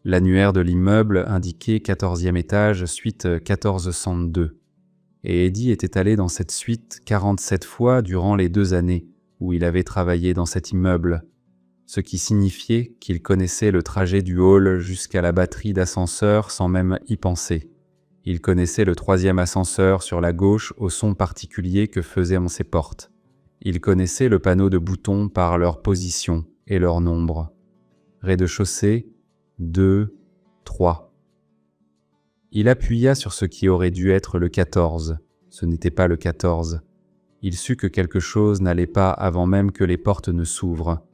L'annuaire de l'immeuble indiquait 14e étage, suite 1402. Et Eddie était allé dans cette suite 47 fois durant les 2 années où il avait travaillé dans cet immeuble, ce qui signifiait qu'il connaissait le trajet du hall jusqu'à la batterie d'ascenseurs sans même y penser. Il connaissait le 3e ascenseur sur la gauche au son particulier que faisaient ses portes. Il connaissait le panneau de boutons par leur position et leur nombre. Rez-de-chaussée, 2, 3. Il appuya sur ce qui aurait dû être le 14. Ce n'était pas le 14. Il sut que quelque chose n'allait pas avant même que les portes ne s'ouvrent.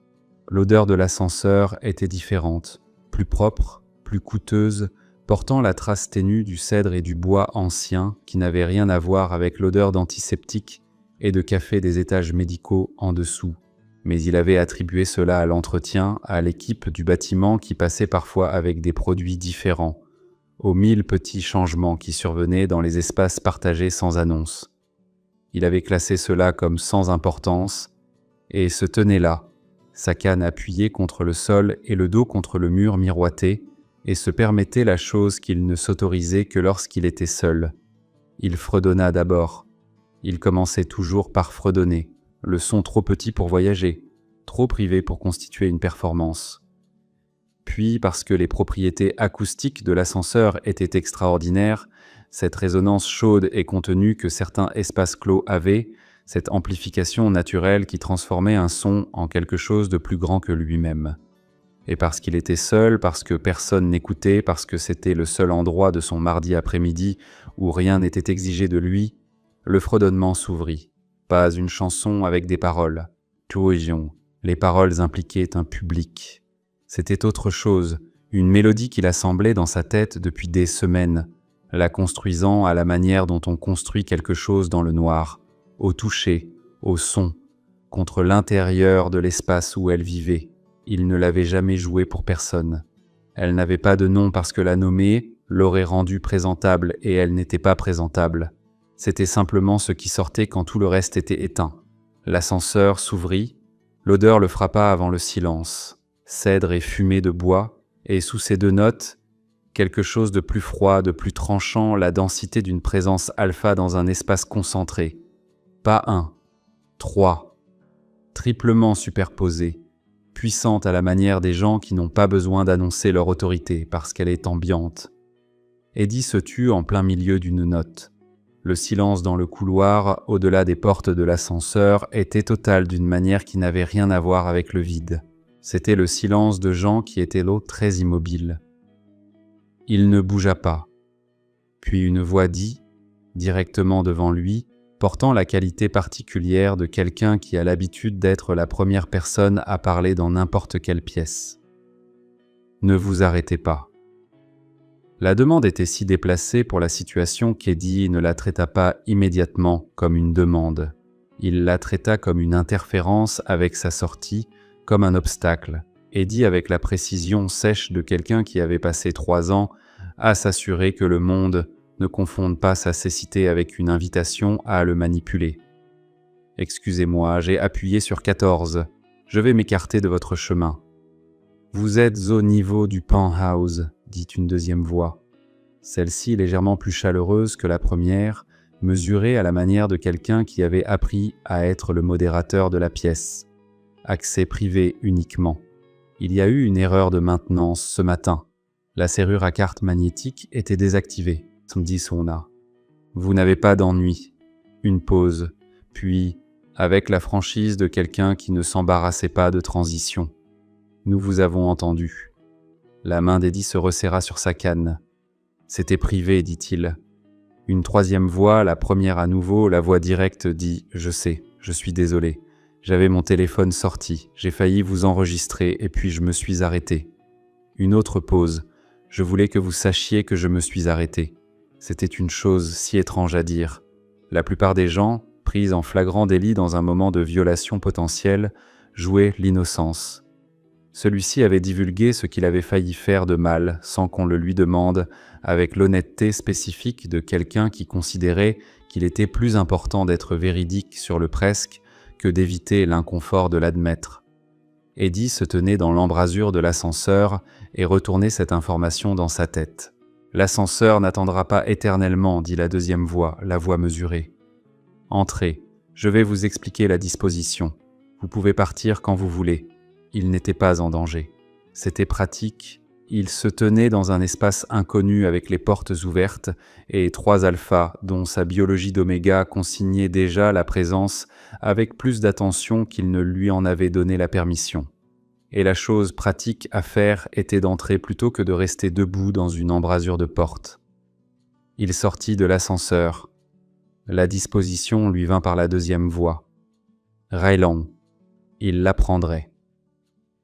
L'odeur de l'ascenseur était différente, plus propre, plus coûteuse, portant la trace ténue du cèdre et du bois ancien qui n'avait rien à voir avec l'odeur d'antiseptique et de café des étages médicaux en dessous. Mais il avait attribué cela à l'entretien, à l'équipe du bâtiment qui passait parfois avec des produits différents, aux 1000 petits changements qui survenaient dans les espaces partagés sans annonce. Il avait classé cela comme sans importance et se tenait là, sa canne appuyée contre le sol et le dos contre le mur miroité, et se permettait la chose qu'il ne s'autorisait que lorsqu'il était seul. Il fredonna d'abord. Il commençait toujours par fredonner, le son trop petit pour voyager, trop privé pour constituer une performance. Puis, parce que les propriétés acoustiques de l'ascenseur étaient extraordinaires, cette résonance chaude et contenue que certains espaces clos avaient, cette amplification naturelle qui transformait un son en quelque chose de plus grand que lui-même. Et parce qu'il était seul, parce que personne n'écoutait, parce que c'était le seul endroit de son mardi après-midi où rien n'était exigé de lui, le fredonnement s'ouvrit. Pas une chanson avec des paroles. Cohésion. Les paroles impliquaient un public. C'était autre chose, une mélodie qu'il assemblait dans sa tête depuis des semaines, la construisant à la manière dont on construit quelque chose dans le noir, au toucher, au son, contre l'intérieur de l'espace où elle vivait. Il ne l'avait jamais jouée pour personne. Elle n'avait pas de nom parce que la nommer l'aurait rendue présentable et elle n'était pas présentable. C'était simplement ce qui sortait quand tout le reste était éteint. L'ascenseur s'ouvrit, l'odeur le frappa avant le silence, cèdre et fumée de bois, et sous ces 2 notes, quelque chose de plus froid, de plus tranchant, la densité d'une présence alpha dans un espace concentré. Pas 1, 3, triplement superposé, puissante à la manière des gens qui n'ont pas besoin d'annoncer leur autorité parce qu'elle est ambiante. Eddie se tut en plein milieu d'une note. Le silence dans le couloir, au-delà des portes de l'ascenseur, était total d'une manière qui n'avait rien à voir avec le vide. C'était le silence de gens qui étaient là très immobiles. Il ne bougea pas. Puis une voix dit, directement devant lui, portant la qualité particulière de quelqu'un qui a l'habitude d'être la première personne à parler dans n'importe quelle pièce. Ne vous arrêtez pas. La demande était si déplacée pour la situation qu'Eddie ne la traita pas immédiatement comme une demande. Il la traita comme une interférence avec sa sortie, comme un obstacle. Eddie avec la précision sèche de quelqu'un qui avait passé 3 ans à s'assurer que le monde ne confonde pas sa cécité avec une invitation à le manipuler. « Excusez-moi, j'ai appuyé sur 14. Je vais m'écarter de votre chemin. »« Vous êtes au niveau du penthouse, » dit une deuxième voix. Celle-ci, légèrement plus chaleureuse que la première, mesurée à la manière de quelqu'un qui avait appris à être le modérateur de la pièce. Accès privé uniquement. Il y a eu une erreur de maintenance ce matin. La serrure à carte magnétique était désactivée. Dit Sona. Vous n'avez pas d'ennui. Une pause, puis, avec la franchise de quelqu'un qui ne s'embarrassait pas de transition. Nous vous avons entendu. La main d'Eddie se resserra sur sa canne. C'était privé, dit-il. Une 3e voix, la première à nouveau, la voix directe dit « Je sais, je suis désolé. J'avais mon téléphone sorti, j'ai failli vous enregistrer et puis je me suis arrêté. » Une autre pause. Je voulais que vous sachiez que je me suis arrêté. C'était une chose si étrange à dire. La plupart des gens, pris en flagrant délit dans un moment de violation potentielle, jouaient l'innocence. Celui-ci avait divulgué ce qu'il avait failli faire de mal, sans qu'on le lui demande, avec l'honnêteté spécifique de quelqu'un qui considérait qu'il était plus important d'être véridique sur le presque que d'éviter l'inconfort de l'admettre. Eddie se tenait dans l'embrasure de l'ascenseur et retourner cette information dans sa tête. « L'ascenseur n'attendra pas éternellement, dit la deuxième voix, la voix mesurée. Entrez, je vais vous expliquer la disposition. Vous pouvez partir quand vous voulez. » Il n'était pas en danger. C'était pratique. Il se tenait dans un espace inconnu avec les portes ouvertes et 3 alphas dont sa biologie d'oméga consignait déjà la présence avec plus d'attention qu'il ne lui en avait donné la permission. Et la chose pratique à faire était d'entrer plutôt que de rester debout dans une embrasure de porte. Il sortit de l'ascenseur. La disposition lui vint par la deuxième voie. Raylan, il l'apprendrait.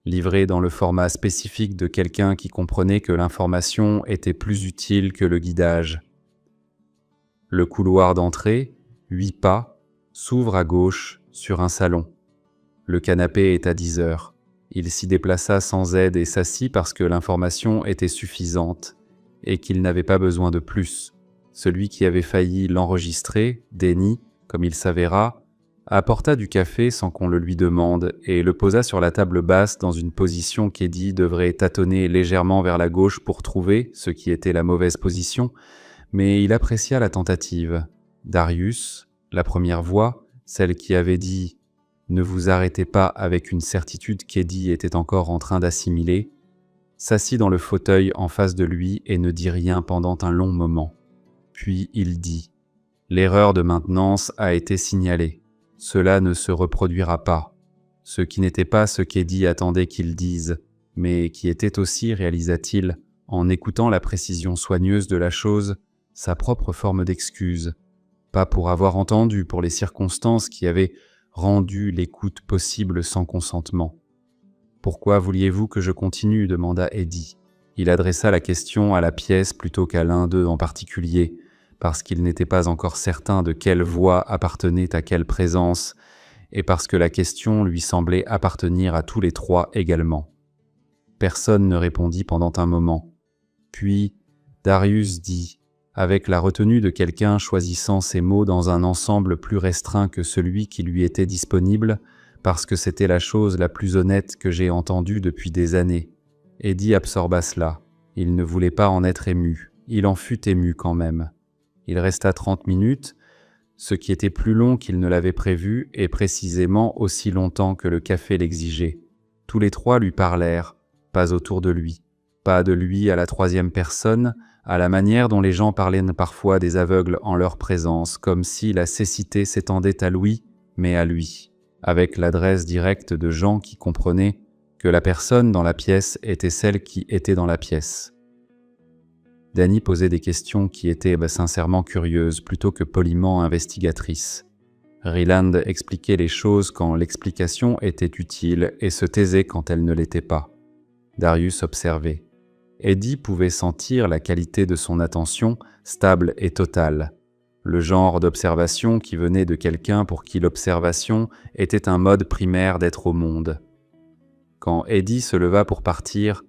Livré dans le format spécifique de quelqu'un qui comprenait que l'information était plus utile que le guidage. Le couloir d'entrée, 8 pas, s'ouvre à gauche sur un salon. Le canapé est à 10 heures. Il s'y déplaça sans aide et s'assit parce que l'information était suffisante et qu'il n'avait pas besoin de plus. Celui qui avait failli l'enregistrer, Denny, comme il s'avéra, apporta du café sans qu'on le lui demande et le posa sur la table basse dans une position qu'Eddie devrait tâtonner légèrement vers la gauche pour trouver, ce qui était la mauvaise position, mais il apprécia la tentative. Darius, la première voix, celle qui avait dit « Ne vous arrêtez pas » avec une certitude qu'Eddie était encore en train d'assimiler, s'assit dans le fauteuil en face de lui et ne dit rien pendant un long moment. Puis il dit « L'erreur de maintenance a été signalée. Cela ne se reproduira pas. » Ce qui n'était pas ce qu'Eddie attendait qu'il dise, mais qui était aussi, réalisa-t-il, en écoutant la précision soigneuse de la chose, sa propre forme d'excuse. Pas pour avoir entendu, pour les circonstances qui avaient rendu l'écoute possible sans consentement. « Pourquoi vouliez-vous que je continue » demanda Eddie. Il adressa la question à la pièce plutôt qu'à l'un d'eux en particulier, parce qu'il n'était pas encore certain de quelle voix appartenait à quelle présence, et parce que la question lui semblait appartenir à tous les 3 également. Personne ne répondit pendant un moment. Puis Darius dit, avec la retenue de quelqu'un choisissant ses mots dans un ensemble plus restreint que celui qui lui était disponible, parce que c'était la chose la plus honnête que j'ai entendue depuis des années. Eddie absorba cela. Il ne voulait pas en être ému. Il en fut ému quand même. Il resta 30 minutes, ce qui était plus long qu'il ne l'avait prévu et précisément aussi longtemps que le café l'exigeait. Tous les 3 lui parlèrent, pas autour de lui, pas de lui à la 3e personne, à la manière dont les gens parlaient parfois des aveugles en leur présence, comme si la cécité s'étendait à Louis, mais à lui, avec l'adresse directe de gens qui comprenaient que la personne dans la pièce était celle qui était dans la pièce. Danny posait des questions qui étaient sincèrement curieuses plutôt que poliment investigatrices. Ryland expliquait les choses quand l'explication était utile et se taisait quand elle ne l'était pas. Darius observait. Eddie pouvait sentir la qualité de son attention, stable et totale. Le genre d'observation qui venait de quelqu'un pour qui l'observation était un mode primaire d'être au monde. Quand Eddie se leva pour partir,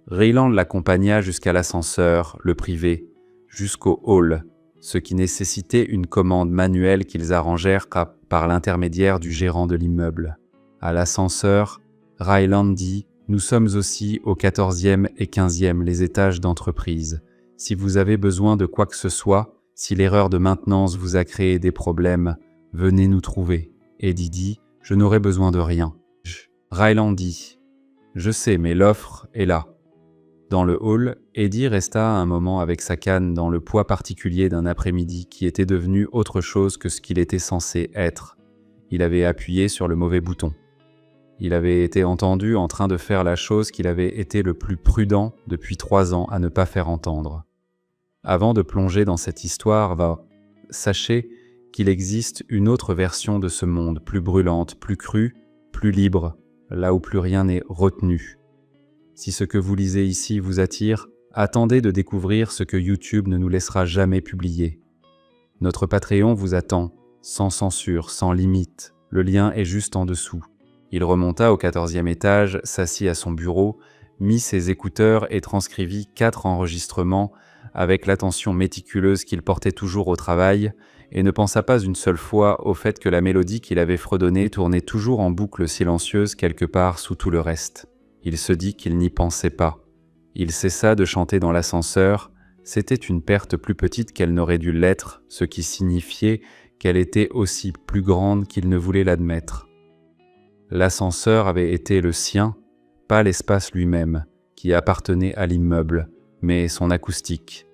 Ryland l'accompagna jusqu'à l'ascenseur, le privé, jusqu'au hall, ce qui nécessitait une commande manuelle qu'ils arrangèrent par l'intermédiaire du gérant de l'immeuble. À l'ascenseur, Ryland dit « Nous sommes aussi au 14e et 15e, les étages d'entreprise. Si vous avez besoin de quoi que ce soit, si l'erreur de maintenance vous a créé des problèmes, venez nous trouver. » Eddie dit « Je n'aurai besoin de rien. » Ryland dit « Je sais, mais l'offre est là. » Dans le hall, Eddie resta un moment avec sa canne dans le poids particulier d'un après-midi qui était devenu autre chose que ce qu'il était censé être. Il avait appuyé sur le mauvais bouton. Il avait été entendu en train de faire la chose qu'il avait été le plus prudent depuis 3 ans à ne pas faire entendre. Avant de plonger dans cette histoire, sachez qu'il existe une autre version de ce monde, plus brûlante, plus crue, plus libre, là où plus rien n'est retenu. Si ce que vous lisez ici vous attire, attendez de découvrir ce que YouTube ne nous laissera jamais publier. Notre Patreon vous attend, sans censure, sans limite. Le lien est juste en dessous. Il remonta au 14e étage, s'assit à son bureau, mit ses écouteurs et transcrivit 4 enregistrements avec l'attention méticuleuse qu'il portait toujours au travail et ne pensa pas une seule fois au fait que la mélodie qu'il avait fredonnée tournait toujours en boucle silencieuse quelque part sous tout le reste. Il se dit qu'il n'y pensait pas. Il cessa de chanter dans l'ascenseur. C'était une perte plus petite qu'elle n'aurait dû l'être, ce qui signifiait qu'elle était aussi plus grande qu'il ne voulait l'admettre. L'ascenseur avait été le sien, pas l'espace lui-même, qui appartenait à l'immeuble, mais son acoustique.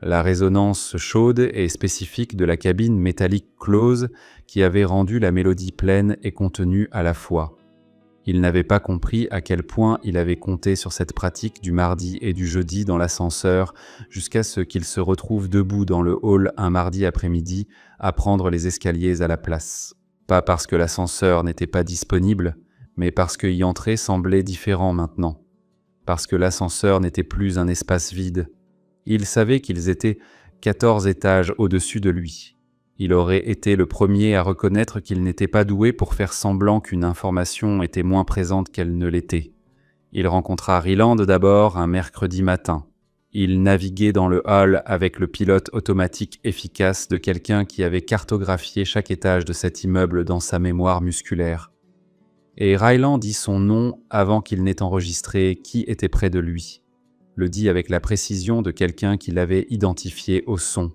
La résonance chaude et spécifique de la cabine métallique close qui avait rendu la mélodie pleine et contenue à la fois. Il n'avait pas compris à quel point il avait compté sur cette pratique du mardi et du jeudi dans l'ascenseur jusqu'à ce qu'il se retrouve debout dans le hall un mardi après-midi à prendre les escaliers à la place. Pas parce que l'ascenseur n'était pas disponible, mais parce que y entrer semblait différent maintenant. Parce que l'ascenseur n'était plus un espace vide. Il savait qu'ils étaient 14 étages au-dessus de lui. Il aurait été le premier à reconnaître qu'il n'était pas doué pour faire semblant qu'une information était moins présente qu'elle ne l'était. Il rencontra Ryland d'abord un mercredi matin. Il naviguait dans le hall avec le pilote automatique efficace de quelqu'un qui avait cartographié chaque étage de cet immeuble dans sa mémoire musculaire. Et Ryland dit son nom avant qu'il n'ait enregistré qui était près de lui. Le dit avec la précision de quelqu'un qui l'avait identifié au son,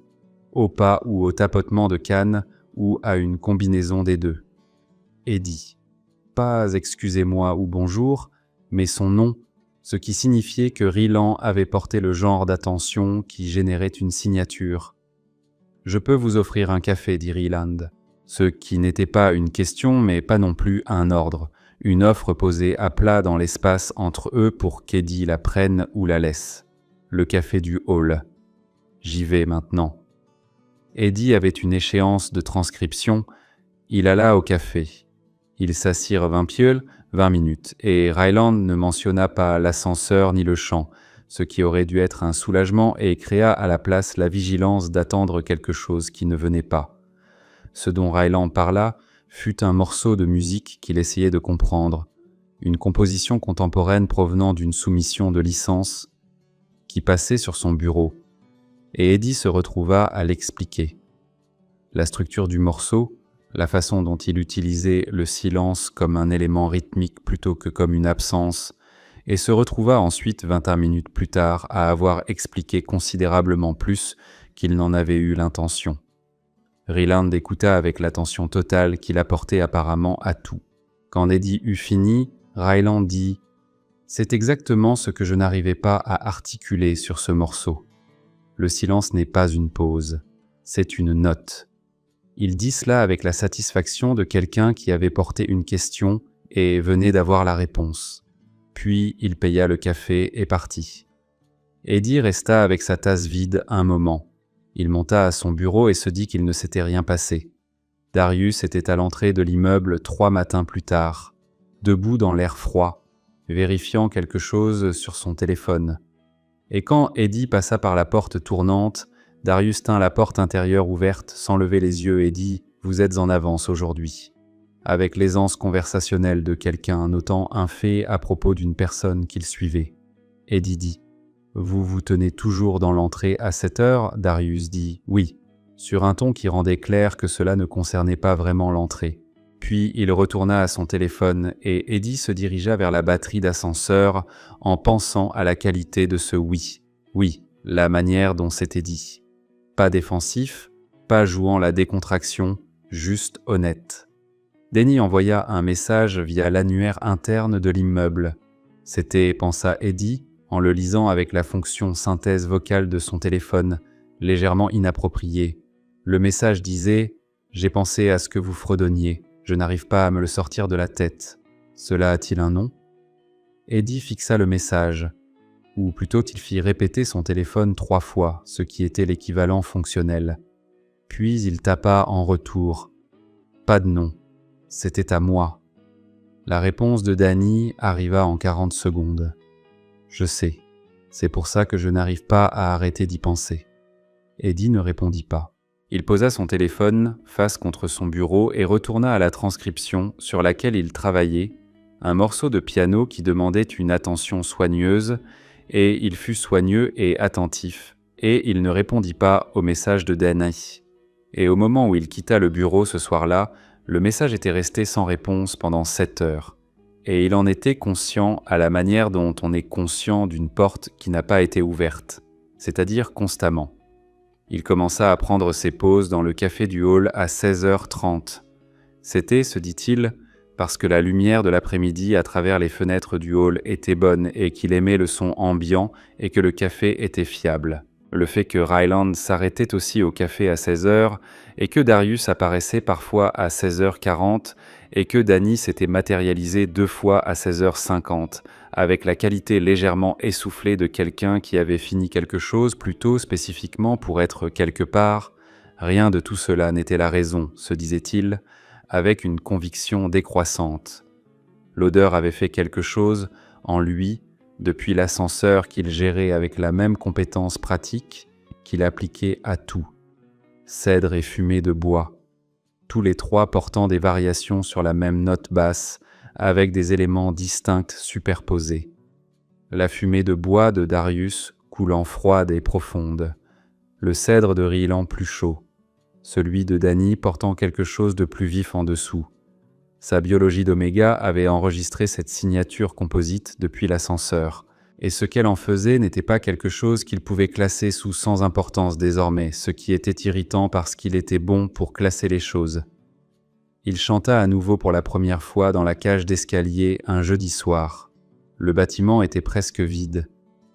au pas ou au tapotement de canne ou à une combinaison des deux. Eddie. Pas excusez-moi ou bonjour, mais son nom, ce qui signifiait que Ryland avait porté le genre d'attention qui générait une signature. « Je peux vous offrir un café » dit Ryland, ce qui n'était pas une question mais pas non plus un ordre, une offre posée à plat dans l'espace entre eux pour qu'Eddie la prenne ou la laisse. Le café du hall. J'y vais maintenant. Eddie avait une échéance de transcription. Il alla au café. Ils s'assirent 20 minutes, et Ryland ne mentionna pas l'ascenseur ni le chant, ce qui aurait dû être un soulagement, et créa à la place la vigilance d'attendre quelque chose qui ne venait pas. Ce dont Ryland parla fut un morceau de musique qu'il essayait de comprendre, une composition contemporaine provenant d'une soumission de licence qui passait sur son bureau, et Eddie se retrouva à l'expliquer. La structure du morceau, la façon dont il utilisait le silence comme un élément rythmique plutôt que comme une absence, et se retrouva ensuite 21 minutes plus tard à avoir expliqué considérablement plus qu'il n'en avait eu l'intention. Ryland écouta avec l'attention totale qu'il apportait apparemment à tout. Quand Eddie eut fini, Ryland dit « C'est exactement ce que je n'arrivais pas à articuler sur ce morceau. Le silence n'est pas une pause, c'est une note. » Il dit cela avec la satisfaction de quelqu'un qui avait porté une question et venait d'avoir la réponse. Puis il paya le café et partit. Eddie resta avec sa tasse vide un moment. Il monta à son bureau et se dit qu'il ne s'était rien passé. Darius était à l'entrée de l'immeuble 3 matins plus tard, debout dans l'air froid, vérifiant quelque chose sur son téléphone. Et quand Eddie passa par la porte tournante, Darius tint la porte intérieure ouverte sans lever les yeux et dit « Vous êtes en avance aujourd'hui », avec l'aisance conversationnelle de quelqu'un notant un fait à propos d'une personne qu'il suivait. Eddie dit « Vous vous tenez toujours dans l'entrée à cette heure ?» Darius dit « Oui », sur un ton qui rendait clair que cela ne concernait pas vraiment l'entrée. Puis il retourna à son téléphone et Eddie se dirigea vers la batterie d'ascenseur en pensant à la qualité de ce « oui ». Oui, la manière dont c'était dit. Pas défensif, pas jouant la décontraction, juste honnête. Denny envoya un message via l'annuaire interne de l'immeuble. C'était, pensa Eddie, en le lisant avec la fonction synthèse vocale de son téléphone, légèrement inappropriée. Le message disait « J'ai pensé à ce que vous fredonniez, je n'arrive pas à me le sortir de la tête. Cela a-t-il un nom ?» Eddie fixa le message, ou plutôt il fit répéter son téléphone 3 fois, ce qui était l'équivalent fonctionnel. Puis il tapa en retour. Pas de nom. C'était à moi. La réponse de Danny arriva en 40 secondes. Je sais. C'est pour ça que je n'arrive pas à arrêter d'y penser. Eddie ne répondit pas. Il posa son téléphone face contre son bureau et retourna à la transcription sur laquelle il travaillait, un morceau de piano qui demandait une attention soigneuse, et il fut soigneux et attentif, et il ne répondit pas au message de Danny. Et au moment où il quitta le bureau ce soir-là, le message était resté sans réponse pendant 7 heures. et il en était conscient à la manière dont on est conscient d'une porte qui n'a pas été ouverte, c'est-à-dire constamment. Il commença à prendre ses pauses dans le café du hall à 16h30. C'était, se dit-il, parce que la lumière de l'après-midi à travers les fenêtres du hall était bonne et qu'il aimait le son ambiant et que le café était fiable. Le fait que Ryland s'arrêtait aussi au café à 16h et que Darius apparaissait parfois à 16h40 et que Danny s'était matérialisé 2 fois à 16h50, avec la qualité légèrement essoufflée de quelqu'un qui avait fini quelque chose plutôt spécifiquement pour être quelque part. Rien de tout cela n'était la raison, se disait-il, avec une conviction décroissante. L'odeur avait fait quelque chose en lui depuis l'ascenseur qu'il gérait avec la même compétence pratique qu'il appliquait à tout. Cèdre et fumée de bois, tous les trois portant des variations sur la même note basse, avec des éléments distincts superposés. La fumée de bois de Darius coulant froide et profonde, le cèdre de Ryland plus chaud, celui de Danny portant quelque chose de plus vif en dessous. Sa biologie d'oméga avait enregistré cette signature composite depuis l'ascenseur, et ce qu'elle en faisait n'était pas quelque chose qu'il pouvait classer sous sans importance désormais, ce qui était irritant parce qu'il était bon pour classer les choses. Il chanta à nouveau pour la première fois dans la cage d'escalier un jeudi soir. Le bâtiment était presque vide.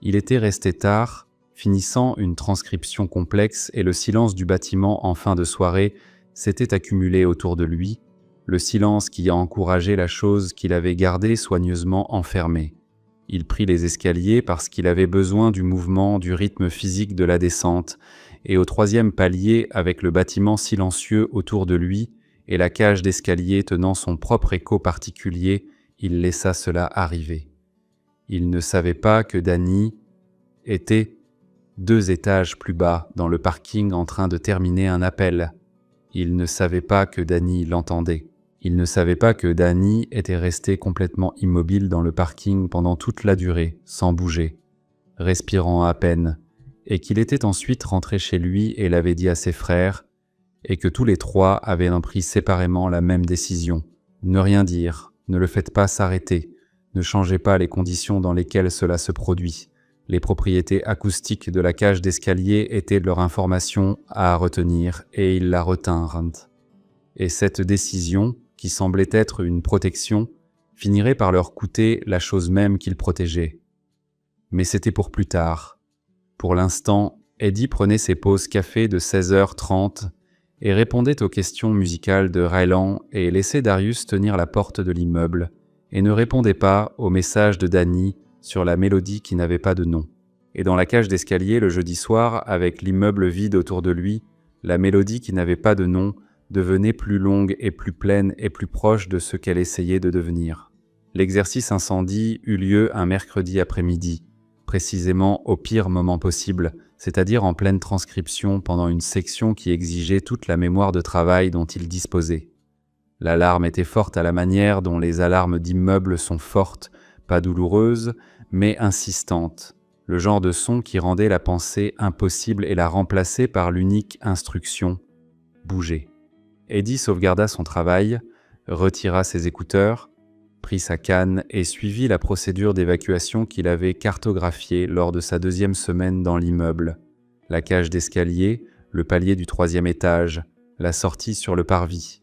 Il était resté tard, finissant une transcription complexe et le silence du bâtiment en fin de soirée s'était accumulé autour de lui, le silence qui a encouragé la chose qu'il avait gardée soigneusement enfermée. Il prit les escaliers parce qu'il avait besoin du mouvement, du rythme physique de la descente, et au 3e palier, avec le bâtiment silencieux autour de lui et la cage d'escalier tenant son propre écho particulier, il laissa cela arriver. Il ne savait pas que Danny était 2 étages plus bas dans le parking en train de terminer un appel. Il ne savait pas que Danny l'entendait. Il ne savait pas que Danny était resté complètement immobile dans le parking pendant toute la durée, sans bouger, respirant à peine, et qu'il était ensuite rentré chez lui et l'avait dit à ses frères, et que tous les 3 avaient pris séparément la même décision. Ne rien dire, ne le faites pas s'arrêter, ne changez pas les conditions dans lesquelles cela se produit. Les propriétés acoustiques de la cage d'escalier étaient leur information à retenir, et ils la retinrent. Et cette décision, qui semblait être une protection, finirait par leur coûter la chose même qu'ils protégeaient. Mais c'était pour plus tard. Pour l'instant, Eddie prenait ses pauses café de 16h30 et répondait aux questions musicales de Ryland et laissait Darius tenir la porte de l'immeuble, et ne répondait pas aux messages de Danny sur la mélodie qui n'avait pas de nom. Et dans la cage d'escalier le jeudi soir, avec l'immeuble vide autour de lui, la mélodie qui n'avait pas de nom devenait plus longue et plus pleine et plus proche de ce qu'elle essayait de devenir. L'exercice incendie eut lieu un mercredi après-midi, précisément au pire moment possible, c'est-à-dire en pleine transcription pendant une section qui exigeait toute la mémoire de travail dont il disposait. L'alarme était forte à la manière dont les alarmes d'immeubles sont fortes, pas douloureuses, mais insistantes, le genre de son qui rendait la pensée impossible et la remplaçait par l'unique instruction « bouger ». Eddie sauvegarda son travail, retira ses écouteurs, prit sa canne et suivit la procédure d'évacuation qu'il avait cartographiée lors de sa 2e semaine dans l'immeuble. La cage d'escalier, le palier du 3e étage, la sortie sur le parvis.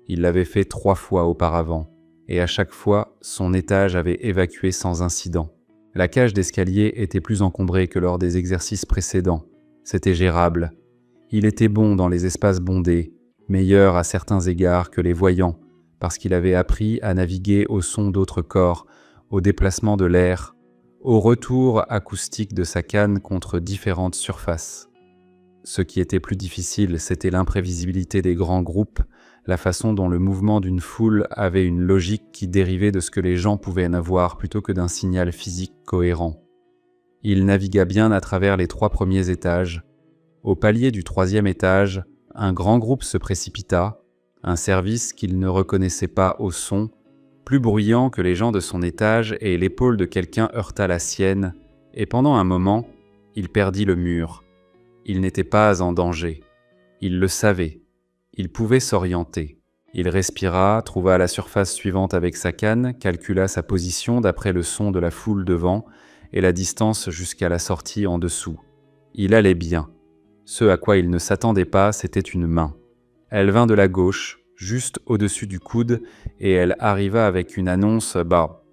Il l'avait fait 3 fois auparavant, et à chaque fois, son étage avait évacué sans incident. La cage d'escalier était plus encombrée que lors des exercices précédents. C'était gérable. Il était bon dans les espaces bondés, meilleur à certains égards que les voyants, parce qu'il avait appris à naviguer au son d'autres corps, au déplacement de l'air, au retour acoustique de sa canne contre différentes surfaces. Ce qui était plus difficile, c'était l'imprévisibilité des grands groupes, la façon dont le mouvement d'une foule avait une logique qui dérivait de ce que les gens pouvaient en avoir plutôt que d'un signal physique cohérent. Il navigua bien à travers les 3 premiers étages. Au palier du 3e étage, un grand groupe se précipita, un service qu'il ne reconnaissait pas au son, plus bruyant que les gens de son étage, et l'épaule de quelqu'un heurta la sienne, et pendant un moment, il perdit le mur. Il n'était pas en danger. Il le savait. Il pouvait s'orienter. Il respira, trouva la surface suivante avec sa canne, calcula sa position d'après le son de la foule devant et la distance jusqu'à la sortie en dessous. Il allait bien. Ce à quoi il ne s'attendait pas, c'était une main. Elle vint de la gauche, juste au-dessus du coude, et elle arriva avec une annonce,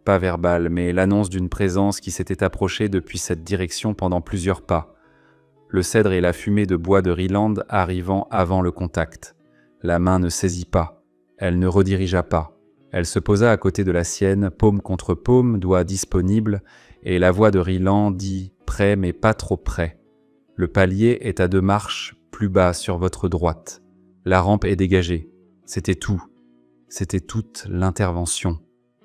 pas verbale, mais l'annonce d'une présence qui s'était approchée depuis cette direction pendant plusieurs pas. Le cèdre et la fumée de bois de Ryland arrivant avant le contact. La main ne saisit pas. Elle ne redirigea pas. Elle se posa à côté de la sienne, paume contre paume, doigt disponible, et la voix de Ryland dit « près mais pas trop près ». Le palier est à 2 marches plus bas sur votre droite. La rampe est dégagée. C'était tout. C'était toute l'intervention.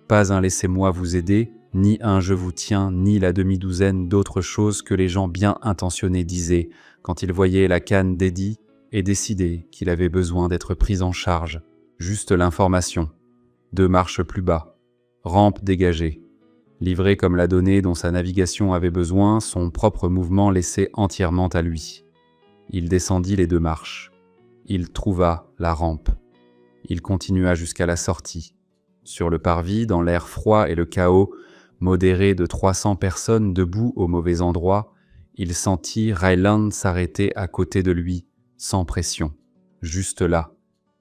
Pas un « laissez-moi vous aider », ni un « je vous tiens », ni la demi-douzaine d'autres choses que les gens bien intentionnés disaient quand ils voyaient la canne d'Eddie et décidaient qu'il avait besoin d'être pris en charge. Juste l'information. 2 marches plus bas. Rampe dégagée. Livré comme la donnée dont sa navigation avait besoin, son propre mouvement laissé entièrement à lui. Il descendit les 2 marches. Il trouva la rampe. Il continua jusqu'à la sortie. Sur le parvis, dans l'air froid et le chaos, modéré de 300 personnes debout au mauvais endroit, il sentit Ryland s'arrêter à côté de lui, sans pression, juste là.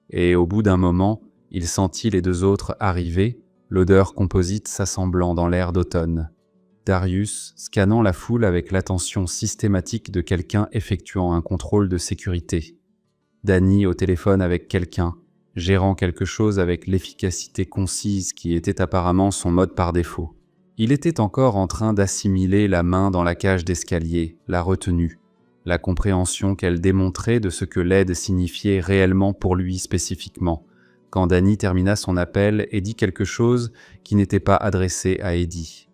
Et au bout d'un moment, il sentit les 2 autres arriver, l'odeur composite s'assemblant dans l'air d'automne. Darius, scannant la foule avec l'attention systématique de quelqu'un effectuant un contrôle de sécurité. Danny au téléphone avec quelqu'un, gérant quelque chose avec l'efficacité concise qui était apparemment son mode par défaut. Il était encore en train d'assimiler la main dans la cage d'escalier, la retenue, la compréhension qu'elle démontrait de ce que l'aide signifiait réellement pour lui spécifiquement, quand Danny termina son appel et dit quelque chose qui n'était pas adressé à Eddie.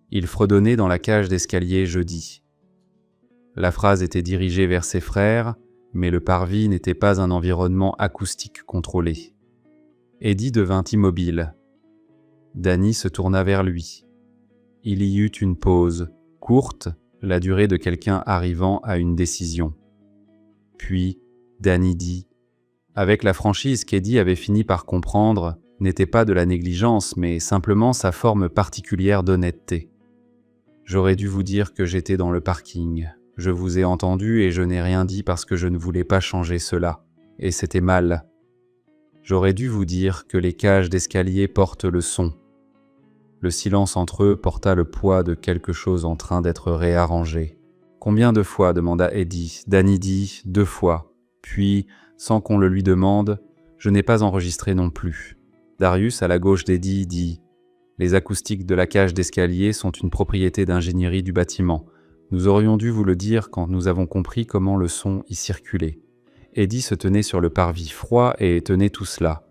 Il fredonnait dans la cage d'escalier jeudi. La phrase était dirigée vers ses frères, mais le parvis n'était pas un environnement acoustique contrôlé. Eddie devint immobile. Danny se tourna vers lui. Il y eut une pause, courte, la durée de quelqu'un arrivant à une décision. Puis, Danny dit, avec la franchise qu'Eddie avait fini par comprendre, n'était pas de la négligence, mais simplement sa forme particulière d'honnêteté. J'aurais dû vous dire que j'étais dans le parking. Je vous ai entendu et je n'ai rien dit parce que je ne voulais pas changer cela. Et c'était mal. J'aurais dû vous dire que les cages d'escalier portent le son. Le silence entre eux porta le poids de quelque chose en train d'être réarrangé. Combien de fois demanda Eddie. Danny dit 2 fois. Puis, sans qu'on le lui demande, je n'ai pas enregistré non plus. Darius, à la gauche d'Eddie, dit « Les acoustiques de la cage d'escalier sont une propriété d'ingénierie du bâtiment. Nous aurions dû vous le dire quand nous avons compris comment le son y circulait. » Eddie se tenait sur le parvis froid et tenait tout cela.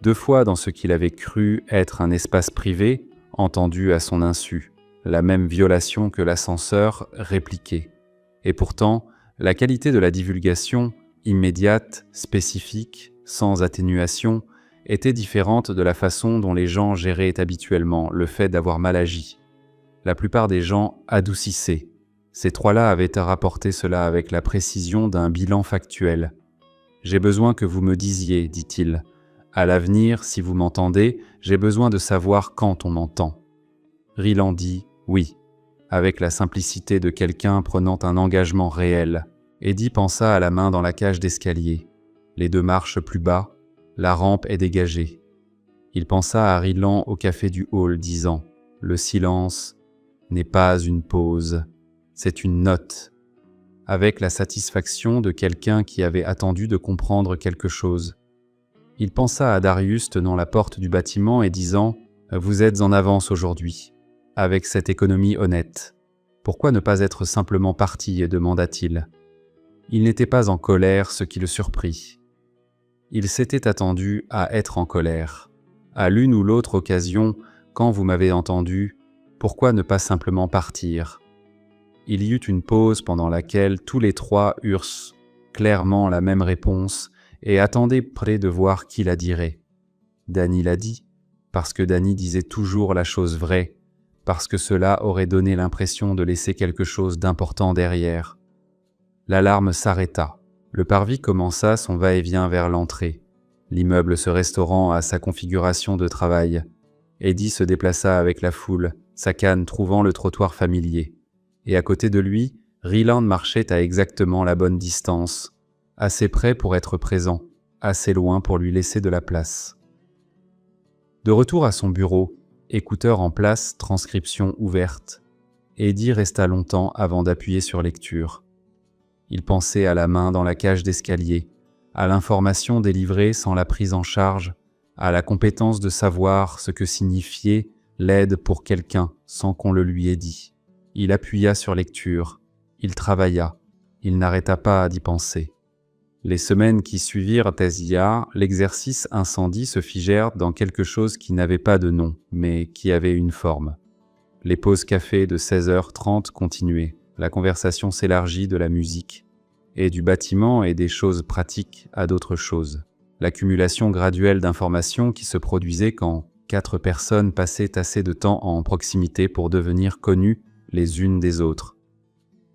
2 fois dans ce qu'il avait cru être un espace privé, entendu à son insu, la même violation que l'ascenseur répliquée. Et pourtant, la qualité de la divulgation, immédiate, spécifique, sans atténuation, était différente de la façon dont les gens géraient habituellement le fait d'avoir mal agi. La plupart des gens adoucissaient. Ces 3-là avaient rapporté cela avec la précision d'un bilan factuel. « J'ai besoin que vous me disiez, dit-il. À l'avenir, si vous m'entendez, j'ai besoin de savoir quand on m'entend. » Ryland dit « oui », avec la simplicité de quelqu'un prenant un engagement réel. Eddie pensa à la main dans la cage d'escalier. Les 2 marches plus bas, la rampe est dégagée. Il pensa à Ryland au café du hall, disant « Le silence n'est pas une pause, c'est une note », avec la satisfaction de quelqu'un qui avait attendu de comprendre quelque chose. Il pensa à Darius tenant la porte du bâtiment et disant « Vous êtes en avance aujourd'hui », avec cette économie honnête. « Pourquoi ne pas être simplement parti ?» demanda-t-il. Il n'était pas en colère, ce qui le surprit. Il s'était attendu à être en colère. À l'une ou l'autre occasion, quand vous m'avez entendu, pourquoi ne pas simplement partir ? Il y eut une pause pendant laquelle tous les 3 eurent clairement la même réponse et attendaient près de voir qui la dirait. Danny l'a dit, parce que Danny disait toujours la chose vraie, parce que cela aurait donné l'impression de laisser quelque chose d'important derrière. L'alarme s'arrêta. Le parvis commença son va-et-vient vers l'entrée. l'immeuble se restaurant à sa configuration de travail. Eddie se déplaça avec la foule, sa canne trouvant le trottoir familier. Et à côté de lui, Ryland marchait à exactement la bonne distance, assez près pour être présent, assez loin pour lui laisser de la place. De retour à son bureau, écouteur en place, transcription ouverte, Eddie resta longtemps avant d'appuyer sur lecture. Il pensait à la main dans la cage d'escalier, à l'information délivrée sans la prise en charge, à la compétence de savoir ce que signifiait l'aide pour quelqu'un sans qu'on le lui ait dit. Il appuya sur lecture, il travailla, il n'arrêta pas d'y penser. Les semaines qui suivirent Tésia, l'exercice incendie se figèrent dans quelque chose qui n'avait pas de nom, mais qui avait une forme. Les pauses café de 16h30 continuaient, la conversation s'élargit de la musique, et du bâtiment et des choses pratiques à d'autres choses. L'accumulation graduelle d'informations qui se produisait quand 4 personnes passaient assez de temps en proximité pour devenir connues les unes des autres.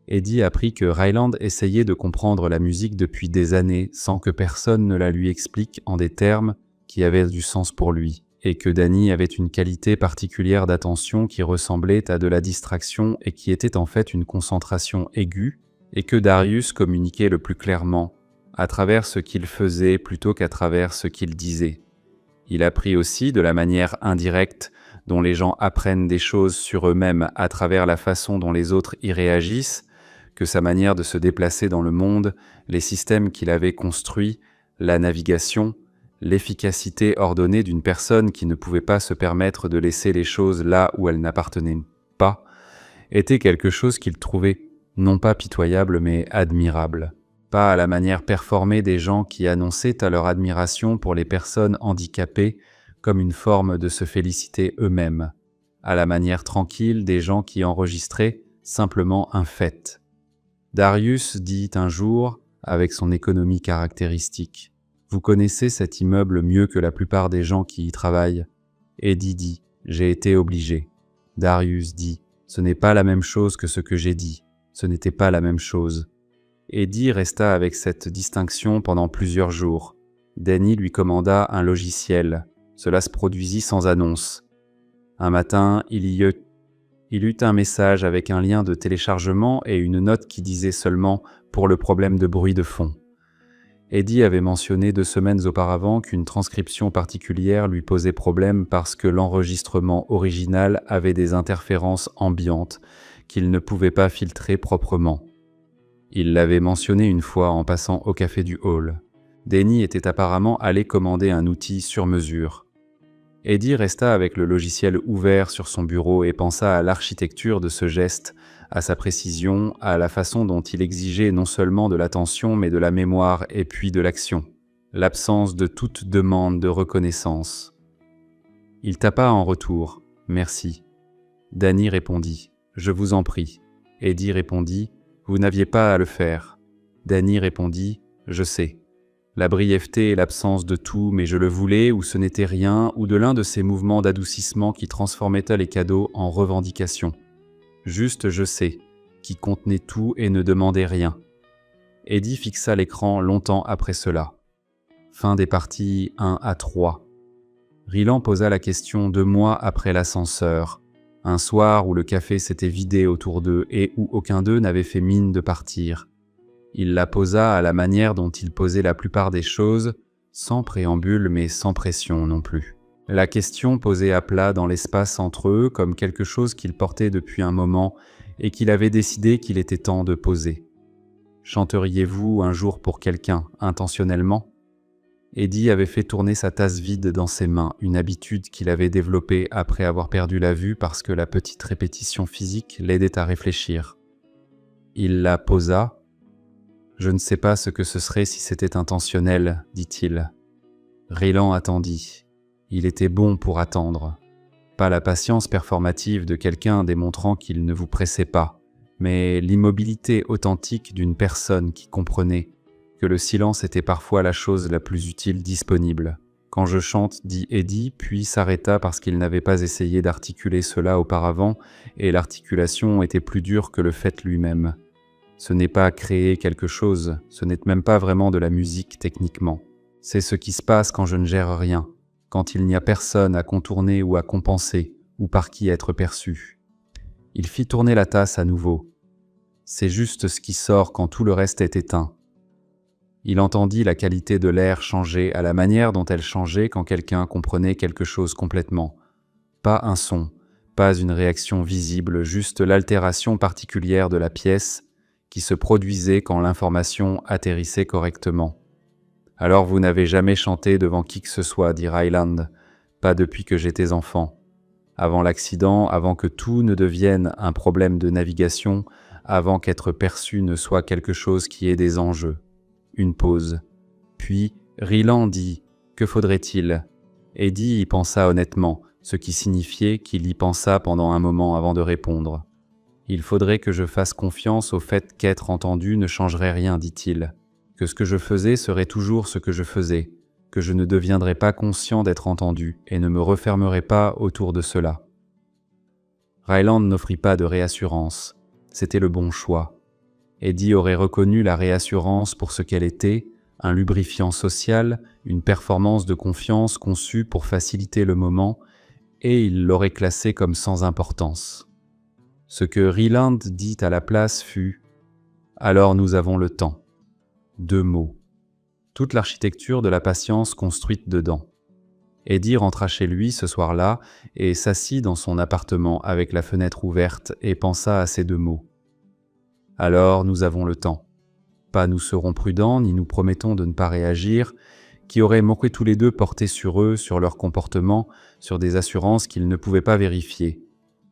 Eddie apprit que Ryland essayait de comprendre la musique depuis des années sans que personne ne la lui explique en des termes qui avaient du sens pour lui, et que Danny avait une qualité particulière d'attention qui ressemblait à de la distraction et qui était en fait une concentration aiguë, et que Darius communiquait le plus clairement, à travers ce qu'il faisait plutôt qu'à travers ce qu'il disait. Il apprit aussi de la manière indirecte dont les gens apprennent des choses sur eux-mêmes à travers la façon dont les autres y réagissent, que sa manière de se déplacer dans le monde, les systèmes qu'il avait construits, la navigation, l'efficacité ordonnée d'une personne qui ne pouvait pas se permettre de laisser les choses là où elles n'appartenaient pas, était quelque chose qu'il trouvait non pas pitoyable mais admirable. Pas à la manière performée des gens qui annonçaient à leur admiration pour les personnes handicapées comme une forme de se féliciter eux-mêmes, à la manière tranquille des gens qui enregistraient simplement un fait. Darius dit un jour, avec son économie caractéristique, « Vous connaissez cet immeuble mieux que la plupart des gens qui y travaillent ?» Eddie dit, « J'ai été obligé. » Darius dit, « Ce n'est pas la même chose que ce que j'ai dit. Ce n'était pas la même chose. » Eddie resta avec cette distinction pendant plusieurs jours. Danny lui commanda un logiciel. Cela se produisit sans annonce. Un matin, il eut un message avec un lien de téléchargement et une note qui disait seulement « pour le problème de bruit de fond ». Eddie avait mentionné 2 semaines auparavant qu'une transcription particulière lui posait problème parce que l'enregistrement original avait des interférences ambiantes qu'il ne pouvait pas filtrer proprement. Il l'avait mentionné une fois en passant au café du hall. Danny était apparemment allé commander un outil sur mesure. Eddie resta avec le logiciel ouvert sur son bureau et pensa à l'architecture de ce geste, à sa précision, à la façon dont il exigeait non seulement de l'attention mais de la mémoire et puis de l'action. L'absence de toute demande de reconnaissance. Il tapa en retour. « Merci. » Danny répondit. « Je vous en prie. » Eddie répondit. « Vous n'aviez pas à le faire. » Danny répondit. « Je sais. » La brièveté et l'absence de tout, mais je le voulais, ou ce n'était rien, ou de l'un de ces mouvements d'adoucissement qui transformaient les cadeaux en revendications. Juste je sais, qui contenait tout et ne demandait rien. Eddie fixa l'écran longtemps après cela. Fin des parties 1 à 3. Ryland posa la question 2 mois après l'ascenseur, un soir où le café s'était vidé autour d'eux et où aucun d'eux n'avait fait mine de partir. Il la posa à la manière dont il posait la plupart des choses, sans préambule mais sans pression non plus. La question posée à plat dans l'espace entre eux comme quelque chose qu'il portait depuis un moment et qu'il avait décidé qu'il était temps de poser. Chanteriez-vous un jour pour quelqu'un, intentionnellement ? Eddie avait fait tourner sa tasse vide dans ses mains, une habitude qu'il avait développée après avoir perdu la vue parce que la petite répétition physique l'aidait à réfléchir. Il la posa. « Je ne sais pas ce que ce serait si c'était intentionnel, dit-il. » Ryland attendit. Il était bon pour attendre. Pas la patience performative de quelqu'un démontrant qu'il ne vous pressait pas, mais l'immobilité authentique d'une personne qui comprenait que le silence était parfois la chose la plus utile disponible. « Quand je chante, dit Eddie, puis s'arrêta parce qu'il n'avait pas essayé d'articuler cela auparavant, et l'articulation était plus dure que le fait lui-même. Ce n'est pas créer quelque chose, ce n'est même pas vraiment de la musique techniquement. C'est ce qui se passe quand je ne gère rien, quand il n'y a personne à contourner ou à compenser, ou par qui être perçu. Il fit tourner la tasse à nouveau. C'est juste ce qui sort quand tout le reste est éteint. Il entendit la qualité de l'air changer à la manière dont elle changeait quand quelqu'un comprenait quelque chose complètement. Pas un son, pas une réaction visible, juste l'altération particulière de la pièce qui se produisait quand l'information atterrissait correctement. « Alors vous n'avez jamais chanté devant qui que ce soit, dit Ryland, pas depuis que j'étais enfant. Avant l'accident, avant que tout ne devienne un problème de navigation, avant qu'être perçu ne soit quelque chose qui ait des enjeux. » Une pause. Puis, Ryland dit « Que faudrait-il » Eddie y pensa honnêtement, ce qui signifiait qu'il y pensa pendant un moment avant de répondre. « Il faudrait que je fasse confiance au fait qu'être entendu ne changerait rien, dit-il. Que ce que je faisais serait toujours ce que je faisais, que je ne deviendrais pas conscient d'être entendu et ne me refermerais pas autour de cela. » Ryland n'offrit pas de réassurance. C'était le bon choix. Eddie aurait reconnu la réassurance pour ce qu'elle était, un lubrifiant social, une performance de confiance conçue pour faciliter le moment, et il l'aurait classée comme sans importance. Ce que Ryland dit à la place fut « Alors nous avons le temps ». 2 mots. Toute l'architecture de la patience construite dedans. Eddie rentra chez lui ce soir-là et s'assit dans son appartement avec la fenêtre ouverte et pensa à ces 2 mots. Alors nous avons le temps. Pas nous serons prudents, ni nous promettons de ne pas réagir, qui auraient manqué tous les deux porter sur eux, sur leur comportement, sur des assurances qu'ils ne pouvaient pas vérifier.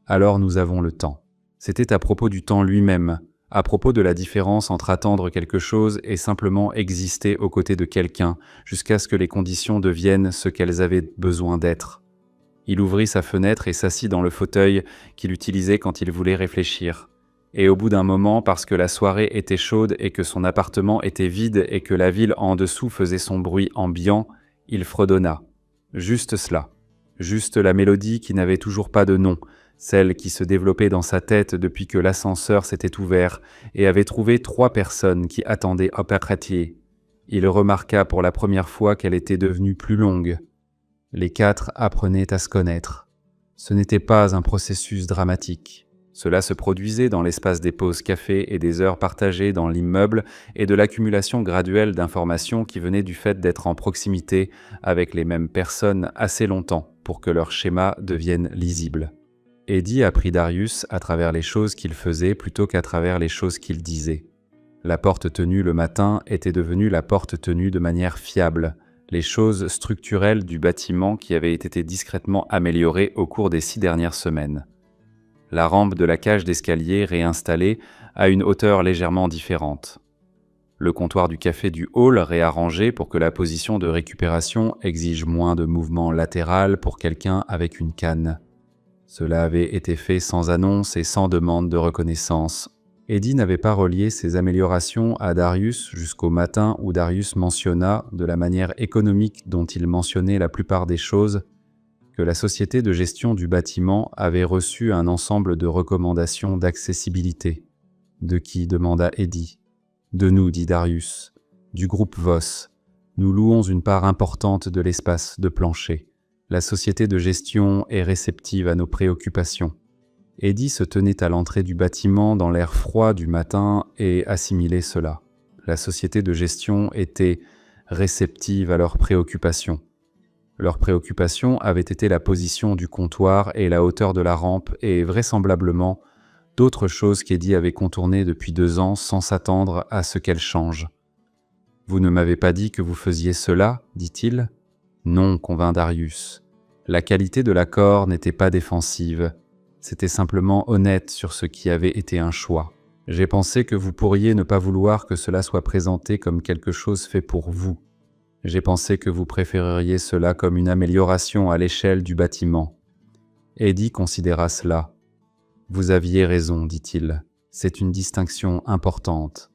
Alors nous avons le temps. C'était à propos du temps lui-même, à propos de la différence entre attendre quelque chose et simplement exister aux côtés de quelqu'un, jusqu'à ce que les conditions deviennent ce qu'elles avaient besoin d'être. Il ouvrit sa fenêtre et s'assit dans le fauteuil qu'il utilisait quand il voulait réfléchir. Et au bout d'un moment, parce que la soirée était chaude et que son appartement était vide et que la ville en dessous faisait son bruit ambiant, il fredonna. Juste cela. Juste la mélodie qui n'avait toujours pas de nom, celle qui se développait dans sa tête depuis que l'ascenseur s'était ouvert et avait trouvé 3 personnes qui attendaient au quartier. Il remarqua pour la première fois qu'elle était devenue plus longue. Les 4 apprenaient à se connaître. Ce n'était pas un processus dramatique. Cela se produisait dans l'espace des pauses café et des heures partagées dans l'immeuble et de l'accumulation graduelle d'informations qui venaient du fait d'être en proximité avec les mêmes personnes assez longtemps pour que leur schéma devienne lisible. Eddie apprit Darius à travers les choses qu'il faisait plutôt qu'à travers les choses qu'il disait. La porte tenue le matin était devenue la porte tenue de manière fiable, les choses structurelles du bâtiment qui avaient été discrètement améliorées au cours des 6 dernières semaines. La rampe de la cage d'escalier réinstallée à une hauteur légèrement différente. Le comptoir du café du hall réarrangé pour que la position de récupération exige moins de mouvement latéral pour quelqu'un avec une canne. Cela avait été fait sans annonce et sans demande de reconnaissance. Eddie n'avait pas relié ces améliorations à Darius jusqu'au matin où Darius mentionna, de la manière économique dont il mentionnait la plupart des choses, que la société de gestion du bâtiment avait reçu un ensemble de recommandations d'accessibilité. « De qui ?» demanda Eddie. « De nous, dit Darius. Du groupe Voss. Nous louons une part importante de l'espace de plancher. La société de gestion est réceptive à nos préoccupations. » Eddie se tenait à l'entrée du bâtiment dans l'air froid du matin et assimilait cela. La société de gestion était réceptive à leurs préoccupations. Leur préoccupation avait été la position du comptoir et la hauteur de la rampe et, vraisemblablement, d'autres choses qu'Eddie avait contournées depuis 2 ans sans s'attendre à ce qu'elles changent. « Vous ne m'avez pas dit que vous faisiez cela ?» dit-il. « Non, convint Darius. La qualité de l'accord n'était pas défensive. C'était simplement honnête sur ce qui avait été un choix. J'ai pensé que vous pourriez ne pas vouloir que cela soit présenté comme quelque chose fait pour vous. J'ai pensé que vous préféreriez cela comme une amélioration à l'échelle du bâtiment. » Eddie considéra cela. « Vous aviez raison, dit-il. C'est une distinction importante. »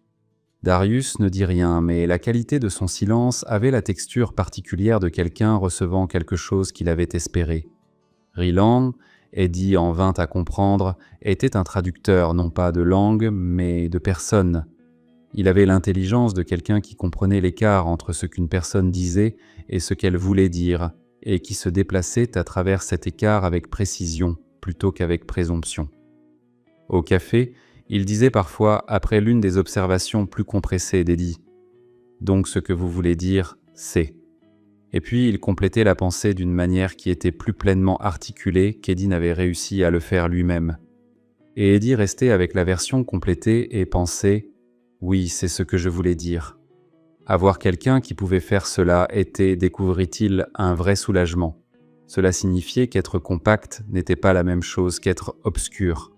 Darius ne dit rien, mais la qualité de son silence avait la texture particulière de quelqu'un recevant quelque chose qu'il avait espéré. Ryland, Eddie en vint à comprendre, était un traducteur non pas de langue, mais de personnes. Il avait l'intelligence de quelqu'un qui comprenait l'écart entre ce qu'une personne disait et ce qu'elle voulait dire, et qui se déplaçait à travers cet écart avec précision plutôt qu'avec présomption. Au café, il disait parfois, après l'une des observations plus compressées d'Eddie, « Donc ce que vous voulez dire, c'est… » Et puis il complétait la pensée d'une manière qui était plus pleinement articulée qu'Eddie n'avait réussi à le faire lui-même. Et Eddie restait avec la version complétée et pensait « Oui, c'est ce que je voulais dire ». Avoir quelqu'un qui pouvait faire cela était, découvrit-il, un vrai soulagement. Cela signifiait qu'être compact n'était pas la même chose qu'être obscur.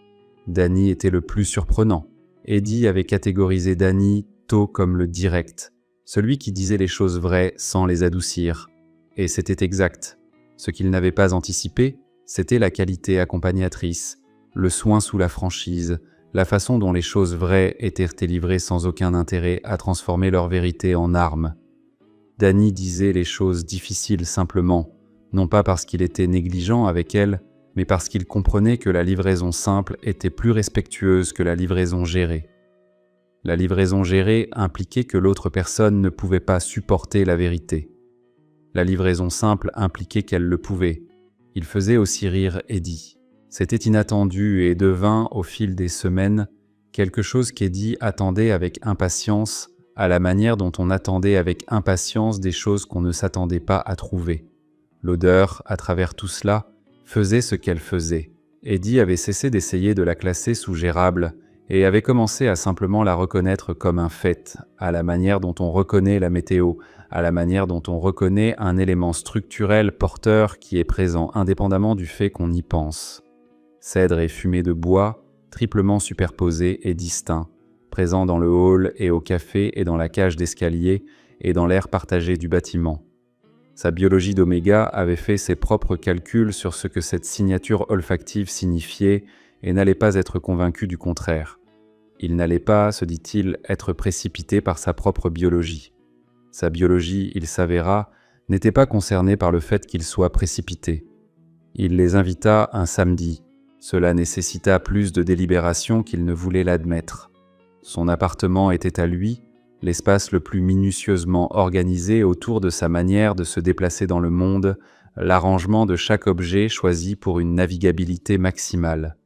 Danny était le plus surprenant. Eddie avait catégorisé Danny tôt comme le direct, celui qui disait les choses vraies sans les adoucir. Et c'était exact. Ce qu'il n'avait pas anticipé, c'était la qualité accompagnatrice, le soin sous la franchise, la façon dont les choses vraies étaient livrées sans aucun intérêt à transformer leur vérité en arme. Danny disait les choses difficiles simplement, non pas parce qu'il était négligent avec elles, mais parce qu'il comprenait que la livraison simple était plus respectueuse que la livraison gérée. La livraison gérée impliquait que l'autre personne ne pouvait pas supporter la vérité. La livraison simple impliquait qu'elle le pouvait. Il faisait aussi rire Eddie. C'était inattendu et devint, au fil des semaines, quelque chose qu'Eddie attendait avec impatience, à la manière dont on attendait avec impatience des choses qu'on ne s'attendait pas à trouver. L'odeur, à travers tout cela, faisait ce qu'elle faisait. Eddie avait cessé d'essayer de la classer sous gérable et avait commencé à simplement la reconnaître comme un fait, à la manière dont on reconnaît la météo, à la manière dont on reconnaît un élément structurel porteur qui est présent indépendamment du fait qu'on y pense. Cèdre et fumée de bois, triplement superposés et distincts, présents dans le hall et au café et dans la cage d'escalier et dans l'air partagé du bâtiment. Sa biologie d'oméga avait fait ses propres calculs sur ce que cette signature olfactive signifiait et n'allait pas être convaincu du contraire. Il n'allait pas, se dit-il, être précipité par sa propre biologie. Sa biologie, il s'avéra, n'était pas concernée par le fait qu'il soit précipité. Il les invita un samedi. Cela nécessita plus de délibération qu'il ne voulait l'admettre. Son appartement était à lui, l'espace le plus minutieusement organisé autour de sa manière de se déplacer dans le monde, l'arrangement de chaque objet choisi pour une navigabilité maximale.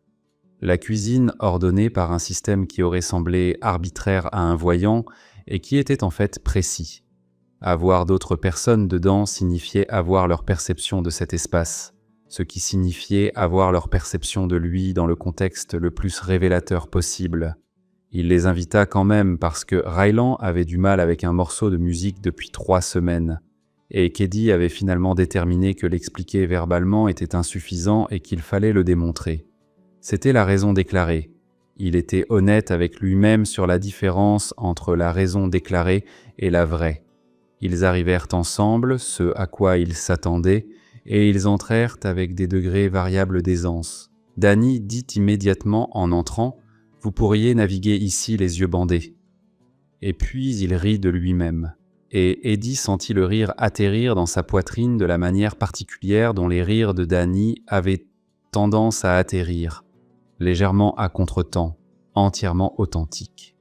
La cuisine ordonnée par un système qui aurait semblé arbitraire à un voyant et qui était en fait précis. Avoir d'autres personnes dedans signifiait avoir leur perception de cet espace, ce qui signifiait avoir leur perception de lui dans le contexte le plus révélateur possible. Il les invita quand même parce que Rylan avait du mal avec un morceau de musique depuis 3 semaines, et qu'Eddie avait finalement déterminé que l'expliquer verbalement était insuffisant et qu'il fallait le démontrer. C'était la raison déclarée. Il était honnête avec lui-même sur la différence entre la raison déclarée et la vraie. Ils arrivèrent ensemble, ce à quoi ils s'attendaient, et ils entrèrent avec des degrés variables d'aisance. Danny dit immédiatement en entrant « Vous pourriez naviguer ici les yeux bandés ». Et puis il rit de lui-même. Et Eddie sentit le rire atterrir dans sa poitrine de la manière particulière dont les rires de Danny avaient tendance à atterrir, légèrement à contretemps, entièrement authentique.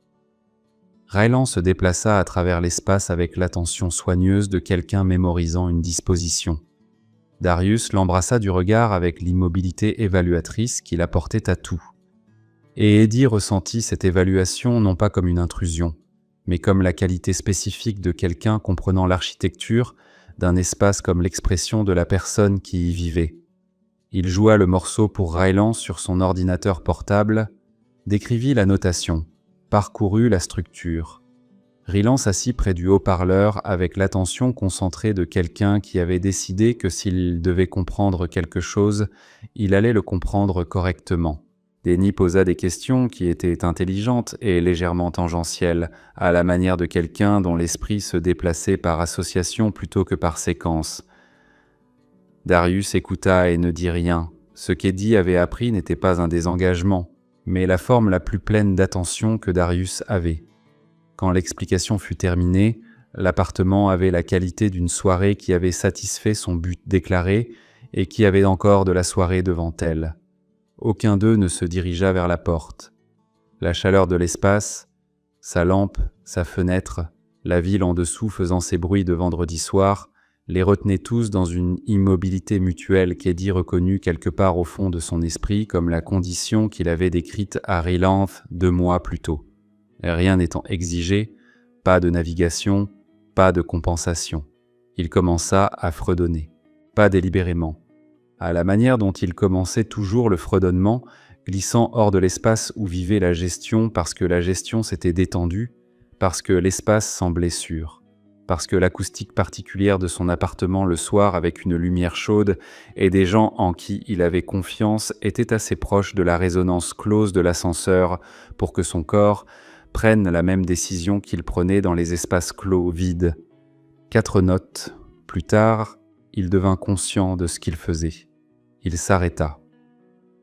Rylan se déplaça à travers l'espace avec l'attention soigneuse de quelqu'un mémorisant une disposition. Darius l'embrassa du regard avec l'immobilité évaluatrice qu'il apportait à tout. Et Eddie ressentit cette évaluation non pas comme une intrusion, mais comme la qualité spécifique de quelqu'un comprenant l'architecture d'un espace comme l'expression de la personne qui y vivait. Il joua le morceau pour Rylan sur son ordinateur portable, décrivit la notation, parcourut la structure. Rylan s'assit près du haut-parleur avec l'attention concentrée de quelqu'un qui avait décidé que s'il devait comprendre quelque chose, il allait le comprendre correctement. Danny posa des questions qui étaient intelligentes et légèrement tangentielles, à la manière de quelqu'un dont l'esprit se déplaçait par association plutôt que par séquence. Darius écouta et ne dit rien. Ce qu'Eddie avait appris n'était pas un désengagement, mais la forme la plus pleine d'attention que Darius avait. Quand l'explication fut terminée, l'appartement avait la qualité d'une soirée qui avait satisfait son but déclaré et qui avait encore de la soirée devant elle. Aucun d'eux ne se dirigea vers la porte. La chaleur de l'espace, sa lampe, sa fenêtre, la ville en dessous faisant ses bruits de vendredi soir, les retenaient tous dans une immobilité mutuelle qu'Eddie reconnut quelque part au fond de son esprit comme la condition qu'il avait décrite à Rylance 2 mois plus tôt. Rien n'étant exigé, pas de navigation, pas de compensation. Il commença à fredonner, pas délibérément. À la manière dont il commençait toujours le fredonnement, glissant hors de l'espace où vivait la gestion parce que la gestion s'était détendue, parce que l'espace semblait sûr, parce que l'acoustique particulière de son appartement le soir avec une lumière chaude et des gens en qui il avait confiance était assez proche de la résonance close de l'ascenseur pour que son corps prenne la même décision qu'il prenait dans les espaces clos vides. 4 notes plus tard, il devint conscient de ce qu'il faisait. Il s'arrêta.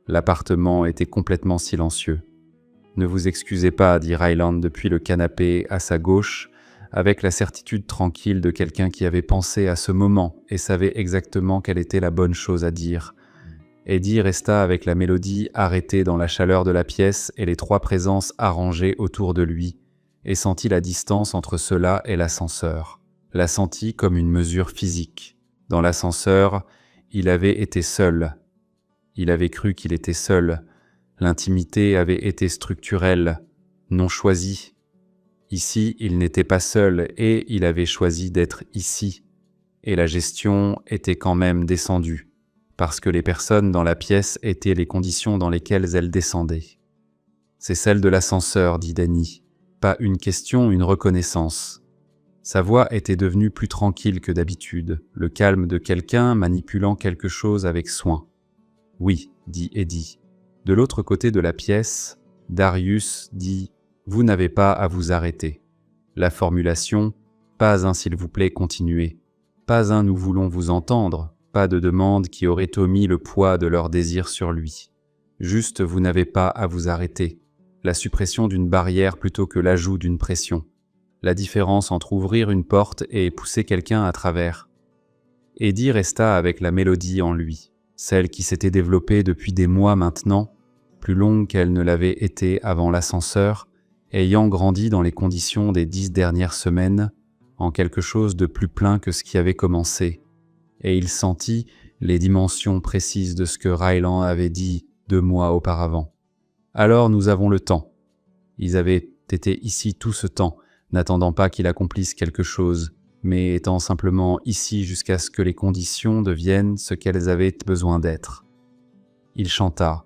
L'appartement était complètement silencieux. « Ne vous excusez pas », dit Ryland depuis le canapé à sa gauche, avec la certitude tranquille de quelqu'un qui avait pensé à ce moment et savait exactement quelle était la bonne chose à dire. Eddie resta avec la mélodie arrêtée dans la chaleur de la pièce et les 3 présences arrangées autour de lui, et sentit la distance entre cela et l'ascenseur. La sentit comme une mesure physique. Dans l'ascenseur, il avait été seul. Il avait cru qu'il était seul. L'intimité avait été structurelle, non choisie. Ici, il n'était pas seul et il avait choisi d'être ici. Et la gestion était quand même descendue, parce que les personnes dans la pièce étaient les conditions dans lesquelles elles descendaient. « C'est celle de l'ascenseur, dit Danny. Pas une question, une reconnaissance. » Sa voix était devenue plus tranquille que d'habitude, le calme de quelqu'un manipulant quelque chose avec soin. « Oui, dit Eddie. » De l'autre côté de la pièce, Darius dit « Vous n'avez pas à vous arrêter. » La formulation « Pas un s'il vous plaît, continuez. Pas un nous voulons vous entendre. » Pas de demande qui aurait omis le poids de leur désir sur lui. Juste vous n'avez pas à vous arrêter. La suppression d'une barrière plutôt que l'ajout d'une pression. La différence entre ouvrir une porte et pousser quelqu'un à travers. Eddie resta avec la mélodie en lui, celle qui s'était développée depuis des mois maintenant, plus longue qu'elle ne l'avait été avant l'ascenseur, ayant grandi dans les conditions des 10 dernières semaines, en quelque chose de plus plein que ce qui avait commencé. Et il sentit les dimensions précises de ce que Ryland avait dit 2 mois auparavant. Alors nous avons le temps. Ils avaient été ici tout ce temps, n'attendant pas qu'il accomplisse quelque chose, mais étant simplement ici jusqu'à ce que les conditions deviennent ce qu'elles avaient besoin d'être. Il chanta,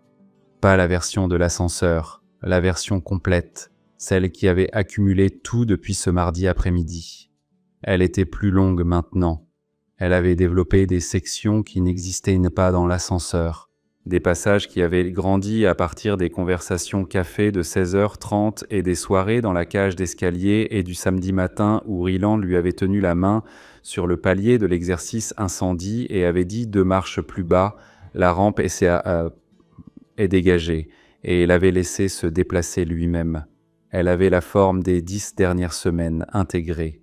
pas la version de l'ascenseur, la version complète, celle qui avait accumulé tout depuis ce mardi après-midi. Elle était plus longue maintenant. Elle avait développé des sections qui n'existaient pas dans l'ascenseur, des passages qui avaient grandi à partir des conversations café de 16h30 et des soirées dans la cage d'escalier et du samedi matin où Ryland lui avait tenu la main sur le palier de l'exercice incendie et avait dit 2 marches plus bas, la rampe est dégagée, et il avait laissé se déplacer lui-même. Elle avait la forme des 10 dernières semaines intégrées.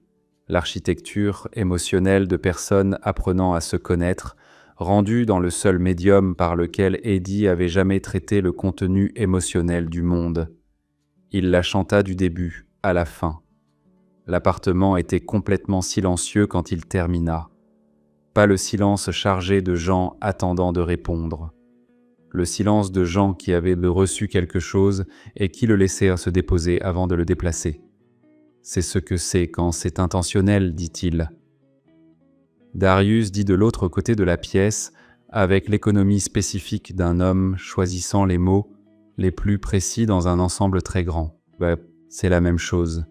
L'architecture émotionnelle de personnes apprenant à se connaître, rendue dans le seul médium par lequel Eddie avait jamais traité le contenu émotionnel du monde. Il la chanta du début à la fin. L'appartement était complètement silencieux quand il termina. Pas le silence chargé de gens attendant de répondre. Le silence de gens qui avaient reçu quelque chose et qui le laissaient se déposer avant de le déplacer. C'est ce que c'est quand c'est intentionnel, dit-il. Darius dit de l'autre côté de la pièce, avec l'économie spécifique d'un homme choisissant les mots les plus précis dans un ensemble très grand. C'est la même chose.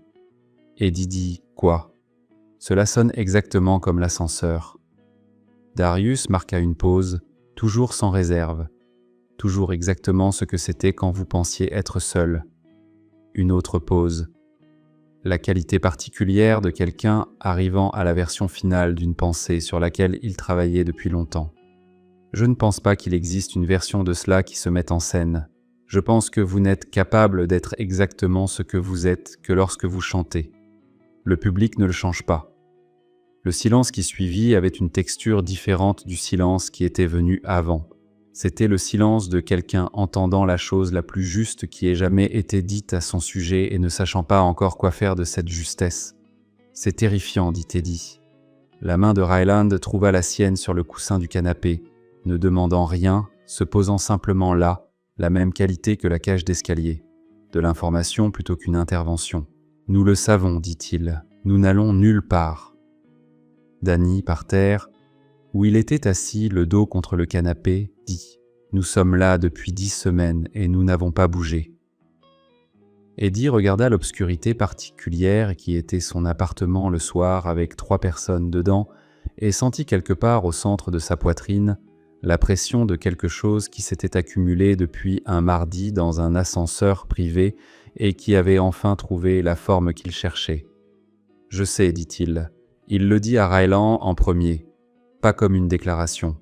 Eddie dit « Quoi ?» Cela sonne exactement comme l'ascenseur. Darius marqua une pause, toujours sans réserve, toujours exactement ce que c'était quand vous pensiez être seul. Une autre pause. La qualité particulière de quelqu'un arrivant à la version finale d'une pensée sur laquelle il travaillait depuis longtemps. Je ne pense pas qu'il existe une version de cela qui se mette en scène. Je pense que vous n'êtes capable d'être exactement ce que vous êtes que lorsque vous chantez. Le public ne le change pas. Le silence qui suivit avait une texture différente du silence qui était venu avant. C'était le silence de quelqu'un entendant la chose la plus juste qui ait jamais été dite à son sujet et ne sachant pas encore quoi faire de cette justesse. « C'est terrifiant, dit Eddie. » La main de Ryland trouva la sienne sur le coussin du canapé, ne demandant rien, se posant simplement là, la même qualité que la cage d'escalier. De l'information plutôt qu'une intervention. « Nous le savons, dit-il, nous n'allons nulle part. » Danny, par terre, où il était assis, le dos contre le canapé, dit « Nous sommes là depuis 10 semaines et nous n'avons pas bougé. » Eddie regarda l'obscurité particulière qui était son appartement le soir avec 3 personnes dedans et sentit quelque part au centre de sa poitrine la pression de quelque chose qui s'était accumulé depuis un mardi dans un ascenseur privé et qui avait enfin trouvé la forme qu'il cherchait. « Je sais, dit-il. Il le dit à Ryland en premier, pas comme une déclaration. »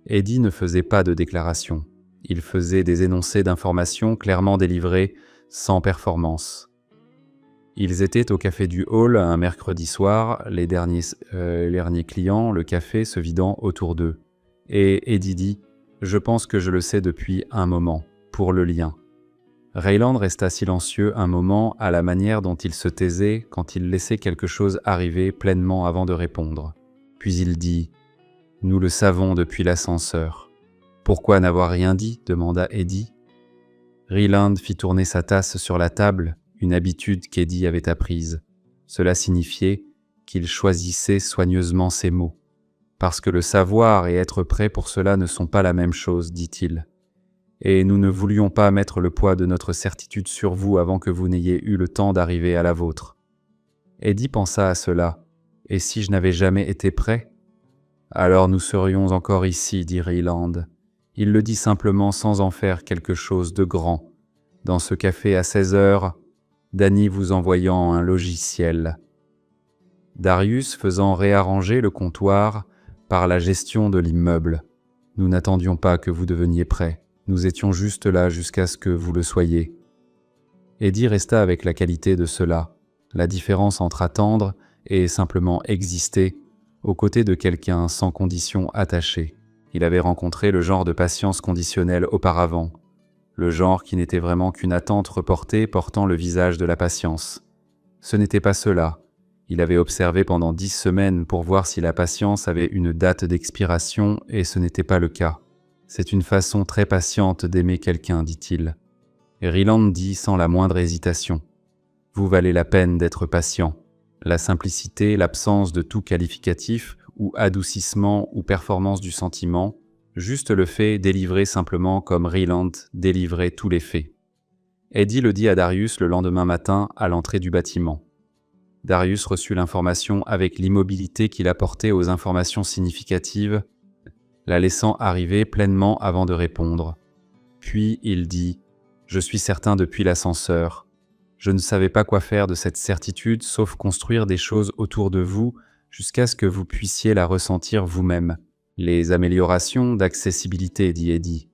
Eddie ne faisait pas de déclaration. Il faisait des énoncés d'informations clairement délivrés, sans performance. Ils étaient au café du hall un mercredi soir, les derniers clients, le café se vidant autour d'eux. Et Eddie dit « Je pense que je le sais depuis un moment, pour le lien. » Ryland resta silencieux un moment à la manière dont il se taisait quand il laissait quelque chose arriver pleinement avant de répondre. Puis il dit « Nous le savons depuis l'ascenseur. »« Pourquoi n'avoir rien dit ?» demanda Eddie. Ryland fit tourner sa tasse sur la table, une habitude qu'Eddie avait apprise. Cela signifiait qu'il choisissait soigneusement ses mots. « Parce que le savoir et être prêt pour cela ne sont pas la même chose, dit-il. Et nous ne voulions pas mettre le poids de notre certitude sur vous avant que vous n'ayez eu le temps d'arriver à la vôtre. » Eddie pensa à cela. « Et si je n'avais jamais été prêt ?»« Alors nous serions encore ici, dit Ryland. » Il le dit simplement sans en faire quelque chose de grand. Dans ce café à 16 heures, Danny vous envoyant un logiciel. Darius faisant réarranger le comptoir par la gestion de l'immeuble. Nous n'attendions pas que vous deveniez prêt. Nous étions juste là jusqu'à ce que vous le soyez. Eddie resta avec la qualité de cela, la différence entre attendre et simplement exister, aux côtés de quelqu'un sans condition attachée. Il avait rencontré le genre de patience conditionnelle auparavant, le genre qui n'était vraiment qu'une attente reportée portant le visage de la patience. Ce n'était pas cela. Il avait observé pendant 10 semaines pour voir si la patience avait une date d'expiration et ce n'était pas le cas. C'est une façon très patiente d'aimer quelqu'un, dit-il. Et Ryland dit sans la moindre hésitation. Vous valez la peine d'être patient. La simplicité, l'absence de tout qualificatif, ou adoucissement ou performance du sentiment, juste le fait délivrer simplement comme Ryland délivrait tous les faits. Eddie le dit à Darius le lendemain matin à l'entrée du bâtiment. Darius reçut l'information avec l'immobilité qu'il apportait aux informations significatives, la laissant arriver pleinement avant de répondre. Puis il dit « Je suis certain depuis l'ascenseur. Je ne savais pas quoi faire de cette certitude sauf construire des choses autour de vous jusqu'à ce que vous puissiez la ressentir vous-même. Les améliorations d'accessibilité, dit Eddie.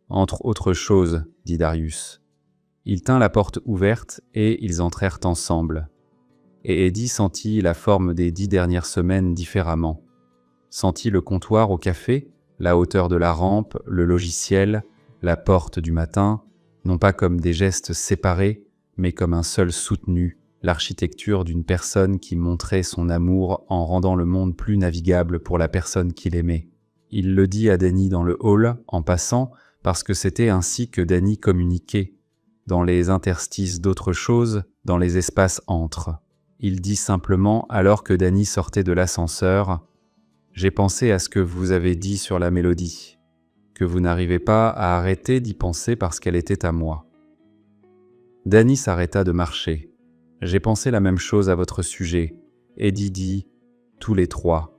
Entre autres choses, dit Darius. Il tint la porte ouverte et ils entrèrent ensemble. Et Eddie sentit la forme des 10 dernières semaines différemment. Sentit le comptoir au café, la hauteur de la rampe, le logiciel, la porte du matin, non pas comme des gestes séparés, mais comme un seul soutenu, l'architecture d'une personne qui montrait son amour en rendant le monde plus navigable pour la personne qu'il aimait. Il le dit à Danny dans le hall, en passant, parce que c'était ainsi que Danny communiquait, dans les interstices d'autres choses, dans les espaces entre. Il dit simplement, alors que Danny sortait de l'ascenseur, « J'ai pensé à ce que vous avez dit sur la mélodie, que vous n'arrivez pas à arrêter d'y penser parce qu'elle était à moi. » Danny s'arrêta de marcher. « J'ai pensé la même chose à votre sujet. » Eddie dit, « Tous les 3. »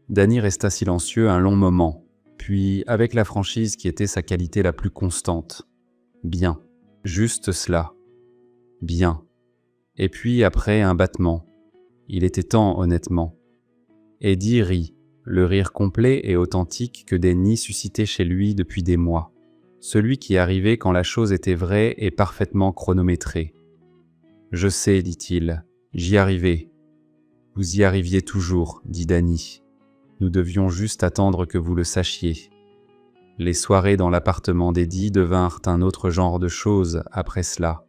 Danny resta silencieux un long moment, puis, avec la franchise qui était sa qualité la plus constante. « Bien. Juste cela. Bien. » Et puis, après, un battement. Il était temps, honnêtement. Eddie rit, le rire complet et authentique que Danny suscitait chez lui depuis des mois. Celui qui arrivait quand la chose était vraie et parfaitement chronométrée. « Je sais, dit-il, j'y arrivais. »« Vous y arriviez toujours, dit Danny. Nous devions juste attendre que vous le sachiez. » Les soirées dans l'appartement d'Eddie devinrent un autre genre de choses après cela.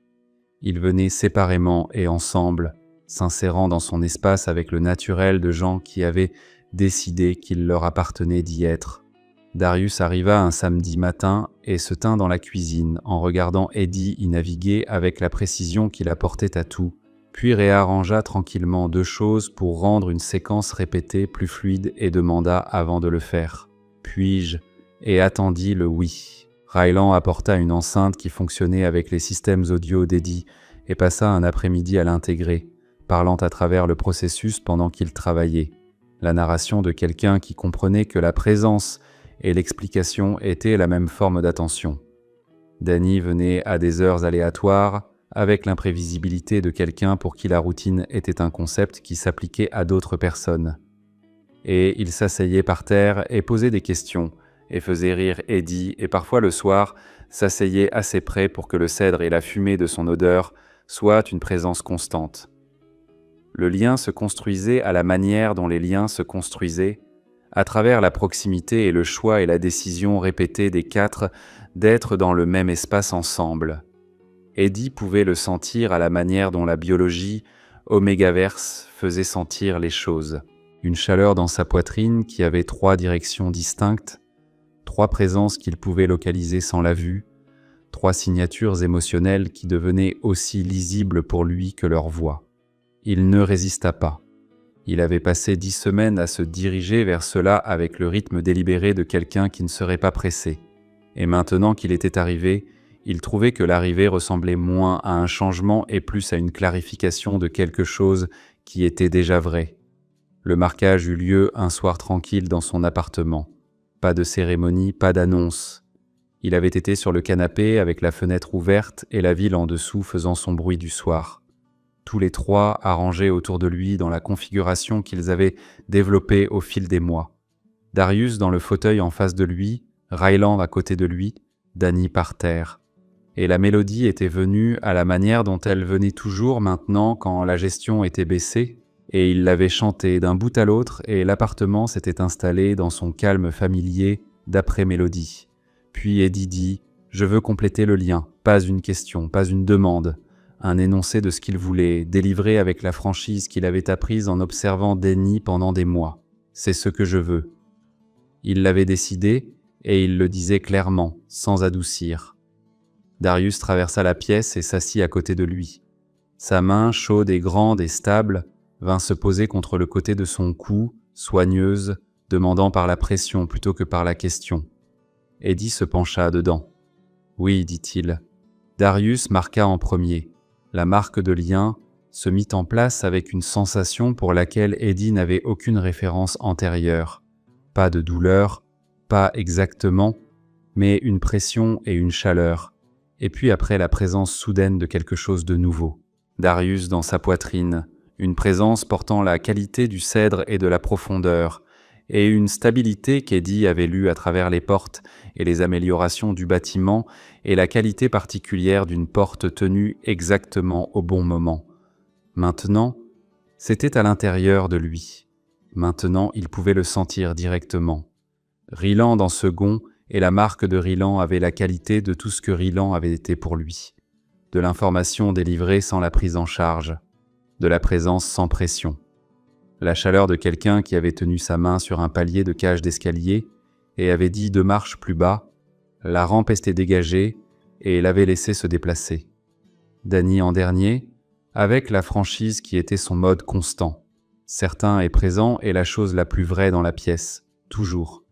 Ils venaient séparément et ensemble, s'insérant dans son espace avec le naturel de gens qui avaient décidé qu'il leur appartenait d'y être. Darius arriva un samedi matin et se tint dans la cuisine en regardant Eddie y naviguer avec la précision qu'il apportait à tout, puis réarrangea tranquillement deux choses pour rendre une séquence répétée plus fluide et demanda avant de le faire « Puis-je » et attendit le oui. Rylan apporta une enceinte qui fonctionnait avec les systèmes audio d'Eddie et passa un après-midi à l'intégrer, parlant à travers le processus pendant qu'il travaillait. La narration de quelqu'un qui comprenait que la présence et l'explication étaient la même forme d'attention. Danny venait à des heures aléatoires, avec l'imprévisibilité de quelqu'un pour qui la routine était un concept qui s'appliquait à d'autres personnes. Et il s'asseyait par terre et posait des questions, et faisait rire Eddie, et parfois le soir, s'asseyait assez près pour que le cèdre et la fumée de son odeur soient une présence constante. Le lien se construisait à la manière dont les liens se construisaient, à travers la proximité et le choix et la décision répétée des quatre d'être dans le même espace ensemble. Eddie pouvait le sentir à la manière dont la biologie, Omégaverse, faisait sentir les choses. Une chaleur dans sa poitrine qui avait trois directions distinctes, trois présences qu'il pouvait localiser sans la vue, trois signatures émotionnelles qui devenaient aussi lisibles pour lui que leur voix. Il ne résista pas. Il avait passé 10 semaines à se diriger vers cela avec le rythme délibéré de quelqu'un qui ne serait pas pressé. Et maintenant qu'il était arrivé, il trouvait que l'arrivée ressemblait moins à un changement et plus à une clarification de quelque chose qui était déjà vrai. Le marquage eut lieu un soir tranquille dans son appartement. Pas de cérémonie, pas d'annonce. Il avait été sur le canapé avec la fenêtre ouverte et la ville en dessous faisant son bruit du soir. Tous les trois arrangés autour de lui dans la configuration qu'ils avaient développée au fil des mois. Darius dans le fauteuil en face de lui, Rylan à côté de lui, Danny par terre. Et la mélodie était venue à la manière dont elle venait toujours maintenant quand la gestion était baissée, et il l'avait chantée d'un bout à l'autre et l'appartement s'était installé dans son calme familier d'après mélodie. Puis Eddie dit « Je veux compléter le lien, pas une question, pas une demande ». Un énoncé de ce qu'il voulait, délivré avec la franchise qu'il avait apprise en observant Danny pendant des mois. C'est ce que je veux. Il l'avait décidé et il le disait clairement, sans adoucir. Darius traversa la pièce et s'assit à côté de lui. Sa main, chaude et grande et stable, vint se poser contre le côté de son cou, soigneuse, demandant par la pression plutôt que par la question. Eddie se pencha dedans. « Oui, dit-il. » Darius marqua en premier. La marque de lien se mit en place avec une sensation pour laquelle Eddie n'avait aucune référence antérieure. Pas de douleur, pas exactement, mais une pression et une chaleur. Et puis après la présence soudaine de quelque chose de nouveau. Darius dans sa poitrine, une présence portant la qualité du cèdre et de la profondeur, et une stabilité qu'Eddie avait lue à travers les portes et les améliorations du bâtiment et la qualité particulière d'une porte tenue exactement au bon moment. Maintenant, c'était à l'intérieur de lui. Maintenant, il pouvait le sentir directement. Rylan dans ce gond et la marque de Rylan avait la qualité de tout ce que Rylan avait été pour lui. De l'information délivrée sans la prise en charge, de la présence sans pression. La chaleur de quelqu'un qui avait tenu sa main sur un palier de cage d'escalier et avait dit 2 marches plus bas, la rampe était dégagée et l'avait laissé se déplacer. Danny en dernier, avec la franchise qui était son mode constant, certain et présent est la chose la plus vraie dans la pièce, toujours.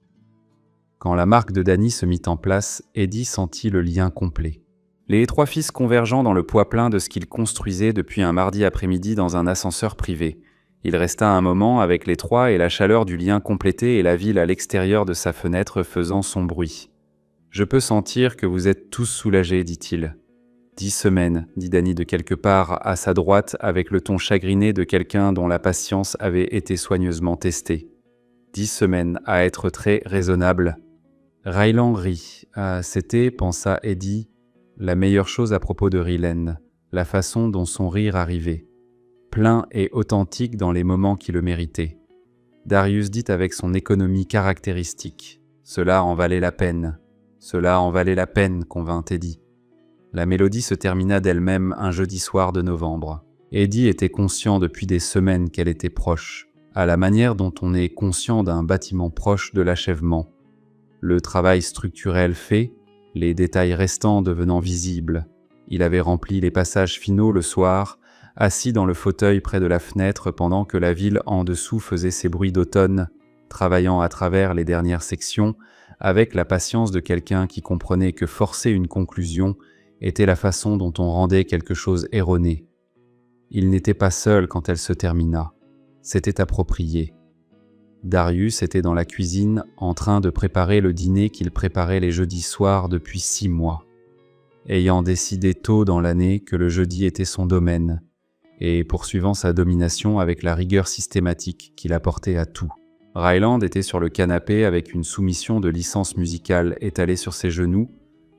Quand la marque de Danny se mit en place, Eddie sentit le lien complet. Les 3 fils convergeant dans le poids plein de ce qu'ils construisaient depuis un mardi après-midi dans un ascenseur privé. Il resta un moment avec les 3 et la chaleur du lien complété et la ville à l'extérieur de sa fenêtre faisant son bruit. « Je peux sentir que vous êtes tous soulagés, dit-il. » 10 semaines, dit Danny de quelque part à sa droite avec le ton chagriné de quelqu'un dont la patience avait été soigneusement testée. 10 semaines à être très raisonnable. Rylan rit. Ah, c'était, pensa Eddie, la meilleure chose à propos de Rylan, la façon dont son rire arrivait. Plein et authentique dans les moments qui le méritaient. Darius dit avec son économie caractéristique. Cela en valait la peine. Cela en valait la peine, convint Eddie. La mélodie se termina d'elle-même un jeudi soir de novembre. Eddie était conscient depuis des semaines qu'elle était proche, à la manière dont on est conscient d'un bâtiment proche de l'achèvement. Le travail structurel fait, les détails restants devenant visibles. Il avait rempli les passages finaux le soir, assis dans le fauteuil près de la fenêtre pendant que la ville en dessous faisait ses bruits d'automne, travaillant à travers les dernières sections, avec la patience de quelqu'un qui comprenait que forcer une conclusion était la façon dont on rendait quelque chose erroné. Il n'était pas seul quand elle se termina. C'était approprié. Darius était dans la cuisine en train de préparer le dîner qu'il préparait les jeudis soirs depuis 6 mois, ayant décidé tôt dans l'année que le jeudi était son domaine, et poursuivant sa domination avec la rigueur systématique qu'il apportait à tout. Ryland était sur le canapé avec une soumission de licence musicale étalée sur ses genoux,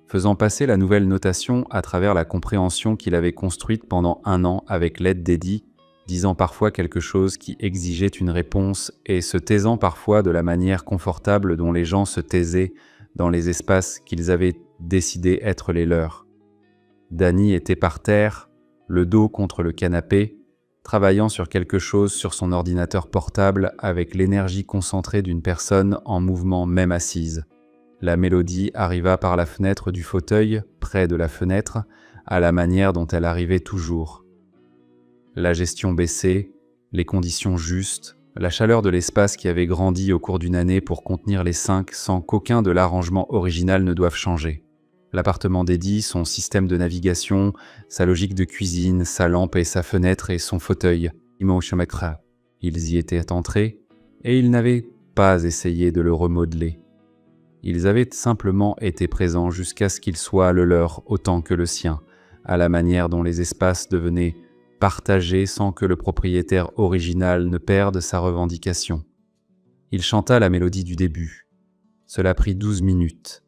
faisant passer la nouvelle notation à travers la compréhension qu'il avait construite pendant 1 an avec l'aide d'Eddie, disant parfois quelque chose qui exigeait une réponse et se taisant parfois de la manière confortable dont les gens se taisaient dans les espaces qu'ils avaient décidé être les leurs. Danny était par terre, le dos contre le canapé, travaillant sur quelque chose sur son ordinateur portable avec l'énergie concentrée d'une personne en mouvement même assise. La mélodie arriva par la fenêtre du fauteuil, près de la fenêtre, à la manière dont elle arrivait toujours. La gestion baissée, les conditions justes, la chaleur de l'espace qui avait grandi au cours d'une année pour contenir les 5 sans qu'aucun de l'arrangement original ne doive changer. L'appartement d'Eddie, son système de navigation, sa logique de cuisine, sa lampe et sa fenêtre et son fauteuil. Ils y étaient entrés et ils n'avaient pas essayé de le remodeler. Ils avaient simplement été présents jusqu'à ce qu'il soit le leur autant que le sien, à la manière dont les espaces devenaient partagés sans que le propriétaire original ne perde sa revendication. Il chanta la mélodie du début. Cela prit 12 minutes.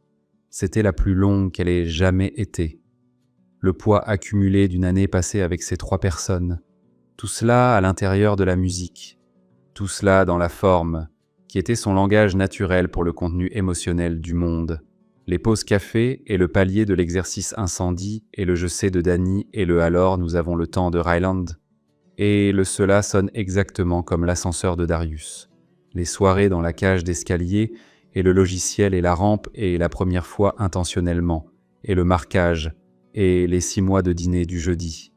C'était la plus longue qu'elle ait jamais été. Le poids accumulé d'une année passée avec ces 3 personnes. Tout cela à l'intérieur de la musique. Tout cela dans la forme, qui était son langage naturel pour le contenu émotionnel du monde. Les pauses café et le palier de l'exercice incendie et le je sais de Danny et le alors nous avons le temps de Ryland. Et le cela sonne exactement comme l'ascenseur de Darius. Les soirées dans la cage d'escalier et le logiciel et la rampe et la première fois intentionnellement, et le marquage et les 6 mois de dîner du jeudi.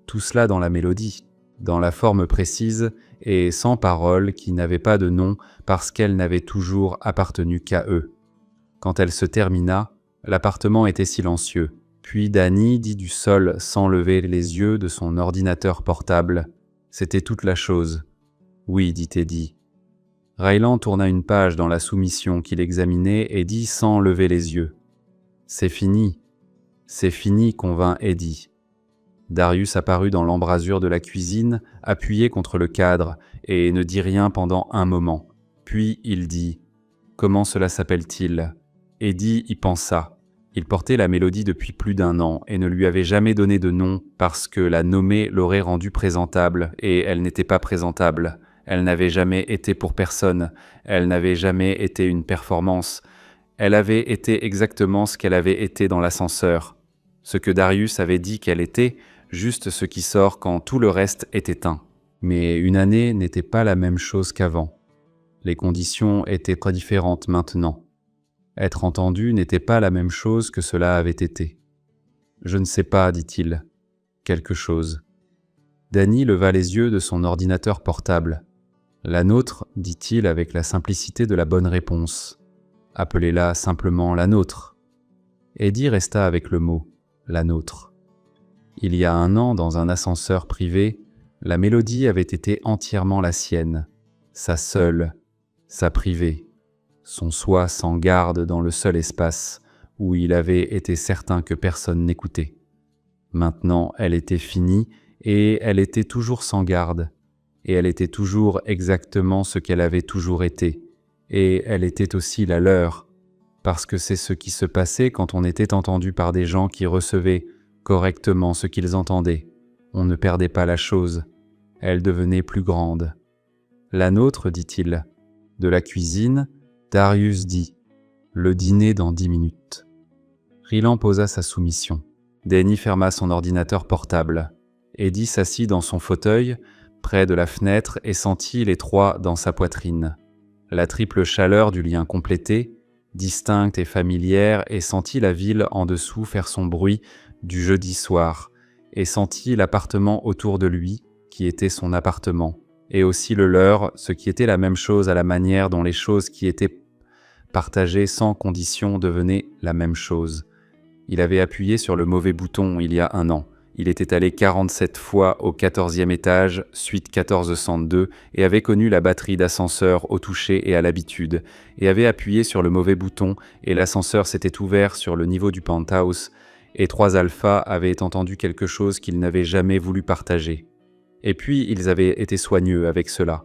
Tout cela dans la mélodie, dans la forme précise et sans paroles qui n'avaient pas de nom parce qu'elles n'avaient toujours appartenu qu'à eux. Quand elle se termina, l'appartement était silencieux. Puis Danny dit du sol sans lever les yeux de son ordinateur portable. C'était toute la chose. Oui, dit Eddie. Ryland tourna une page dans la soumission qu'il examinait et dit sans lever les yeux. C'est fini, convint Eddie. Darius apparut dans l'embrasure de la cuisine, appuyé contre le cadre, et ne dit rien pendant un moment. Puis il dit « Comment cela s'appelle-t-il » Eddie y pensa. Il portait la mélodie depuis plus d'1 an et ne lui avait jamais donné de nom parce que la nommer l'aurait rendue présentable et elle n'était pas présentable. Elle n'avait jamais été pour personne. Elle n'avait jamais été une performance. Elle avait été exactement ce qu'elle avait été dans l'ascenseur. Ce que Darius avait dit qu'elle était, juste ce qui sort quand tout le reste est éteint. Mais une année n'était pas la même chose qu'avant. Les conditions étaient très différentes maintenant. Être entendu n'était pas la même chose que cela avait été. « Je ne sais pas, dit-il. Quelque chose. » Danny leva les yeux de son ordinateur portable. « La nôtre, dit-il avec la simplicité de la bonne réponse. Appelez-la simplement la nôtre. » Eddie resta avec le mot « la nôtre ». Il y a 1 an, dans un ascenseur privé, la mélodie avait été entièrement la sienne, sa seule, sa privée. Son soi sans garde dans le seul espace où il avait été certain que personne n'écoutait. Maintenant, elle était finie et elle était toujours sans garde, et elle était toujours exactement ce qu'elle avait toujours été, et elle était aussi la leur, parce que c'est ce qui se passait quand on était entendu par des gens qui recevaient correctement ce qu'ils entendaient. On ne perdait pas la chose, elle devenait plus grande. « La nôtre, dit-il. » De la cuisine, Darius dit Le dîner dans 10 minutes. Rylan posa sa soumission. Danny ferma son ordinateur portable. Eddie s'assit dans son fauteuil, près de la fenêtre, et sentit les trois dans sa poitrine. La triple chaleur du lien complété, distincte et familière, et sentit la ville en dessous faire son bruit du jeudi soir, et sentit l'appartement autour de lui, qui était son appartement, et aussi le leur, ce qui était la même chose à la manière dont les choses qui étaient partagées sans condition devenaient la même chose. Il avait appuyé sur le mauvais bouton il y a 1 an. Il était allé 47 fois au 14e étage, suite 1402, et avait connu la batterie d'ascenseur au toucher et à l'habitude, et avait appuyé sur le mauvais bouton, et l'ascenseur s'était ouvert sur le niveau du penthouse, et 3 alphas avaient entendu quelque chose qu'ils n'avaient jamais voulu partager. Et puis ils avaient été soigneux avec cela.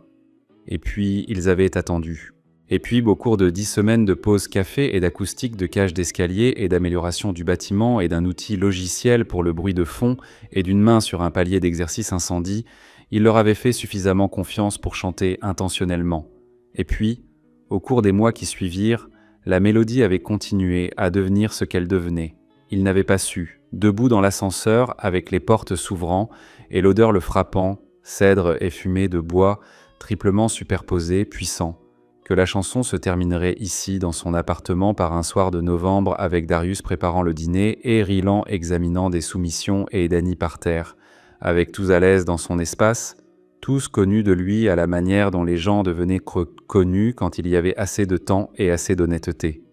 Et puis ils avaient attendu. Et puis, au cours de 10 semaines de pause café et d'acoustique de cage d'escalier et d'amélioration du bâtiment et d'un outil logiciel pour le bruit de fond et d'une main sur un palier d'exercice incendie, il leur avait fait suffisamment confiance pour chanter intentionnellement. Et puis, au cours des mois qui suivirent, la mélodie avait continué à devenir ce qu'elle devenait. Il n'avait pas su, debout dans l'ascenseur avec les portes s'ouvrant et l'odeur le frappant, cèdre et fumée de bois, triplement superposés, puissants, que la chanson se terminerait ici, dans son appartement, par un soir de novembre, avec Darius préparant le dîner et Rylan examinant des soumissions et Danny par terre, avec tous à l'aise dans son espace, tous connus de lui à la manière dont les gens devenaient connus quand il y avait assez de temps et assez d'honnêteté.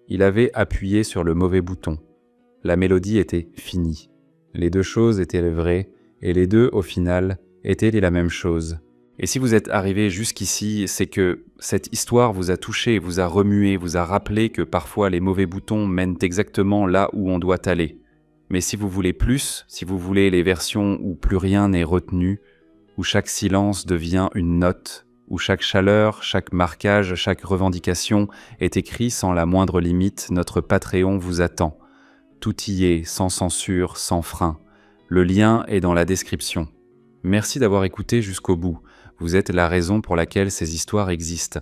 Il avait appuyé sur le mauvais bouton. La mélodie était finie. Les deux choses étaient vraies, et les deux, au final, étaient la même chose. Et si vous êtes arrivé jusqu'ici, c'est que cette histoire vous a touché, vous a remué, vous a rappelé que parfois les mauvais boutons mènent exactement là où on doit aller. Mais si vous voulez plus, si vous voulez les versions où plus rien n'est retenu, où chaque silence devient une note, où chaque chaleur, chaque marquage, chaque revendication est écrit sans la moindre limite, notre Patreon vous attend. Tout y est, sans censure, sans frein. Le lien est dans la description. Merci d'avoir écouté jusqu'au bout. Vous êtes la raison pour laquelle ces histoires existent.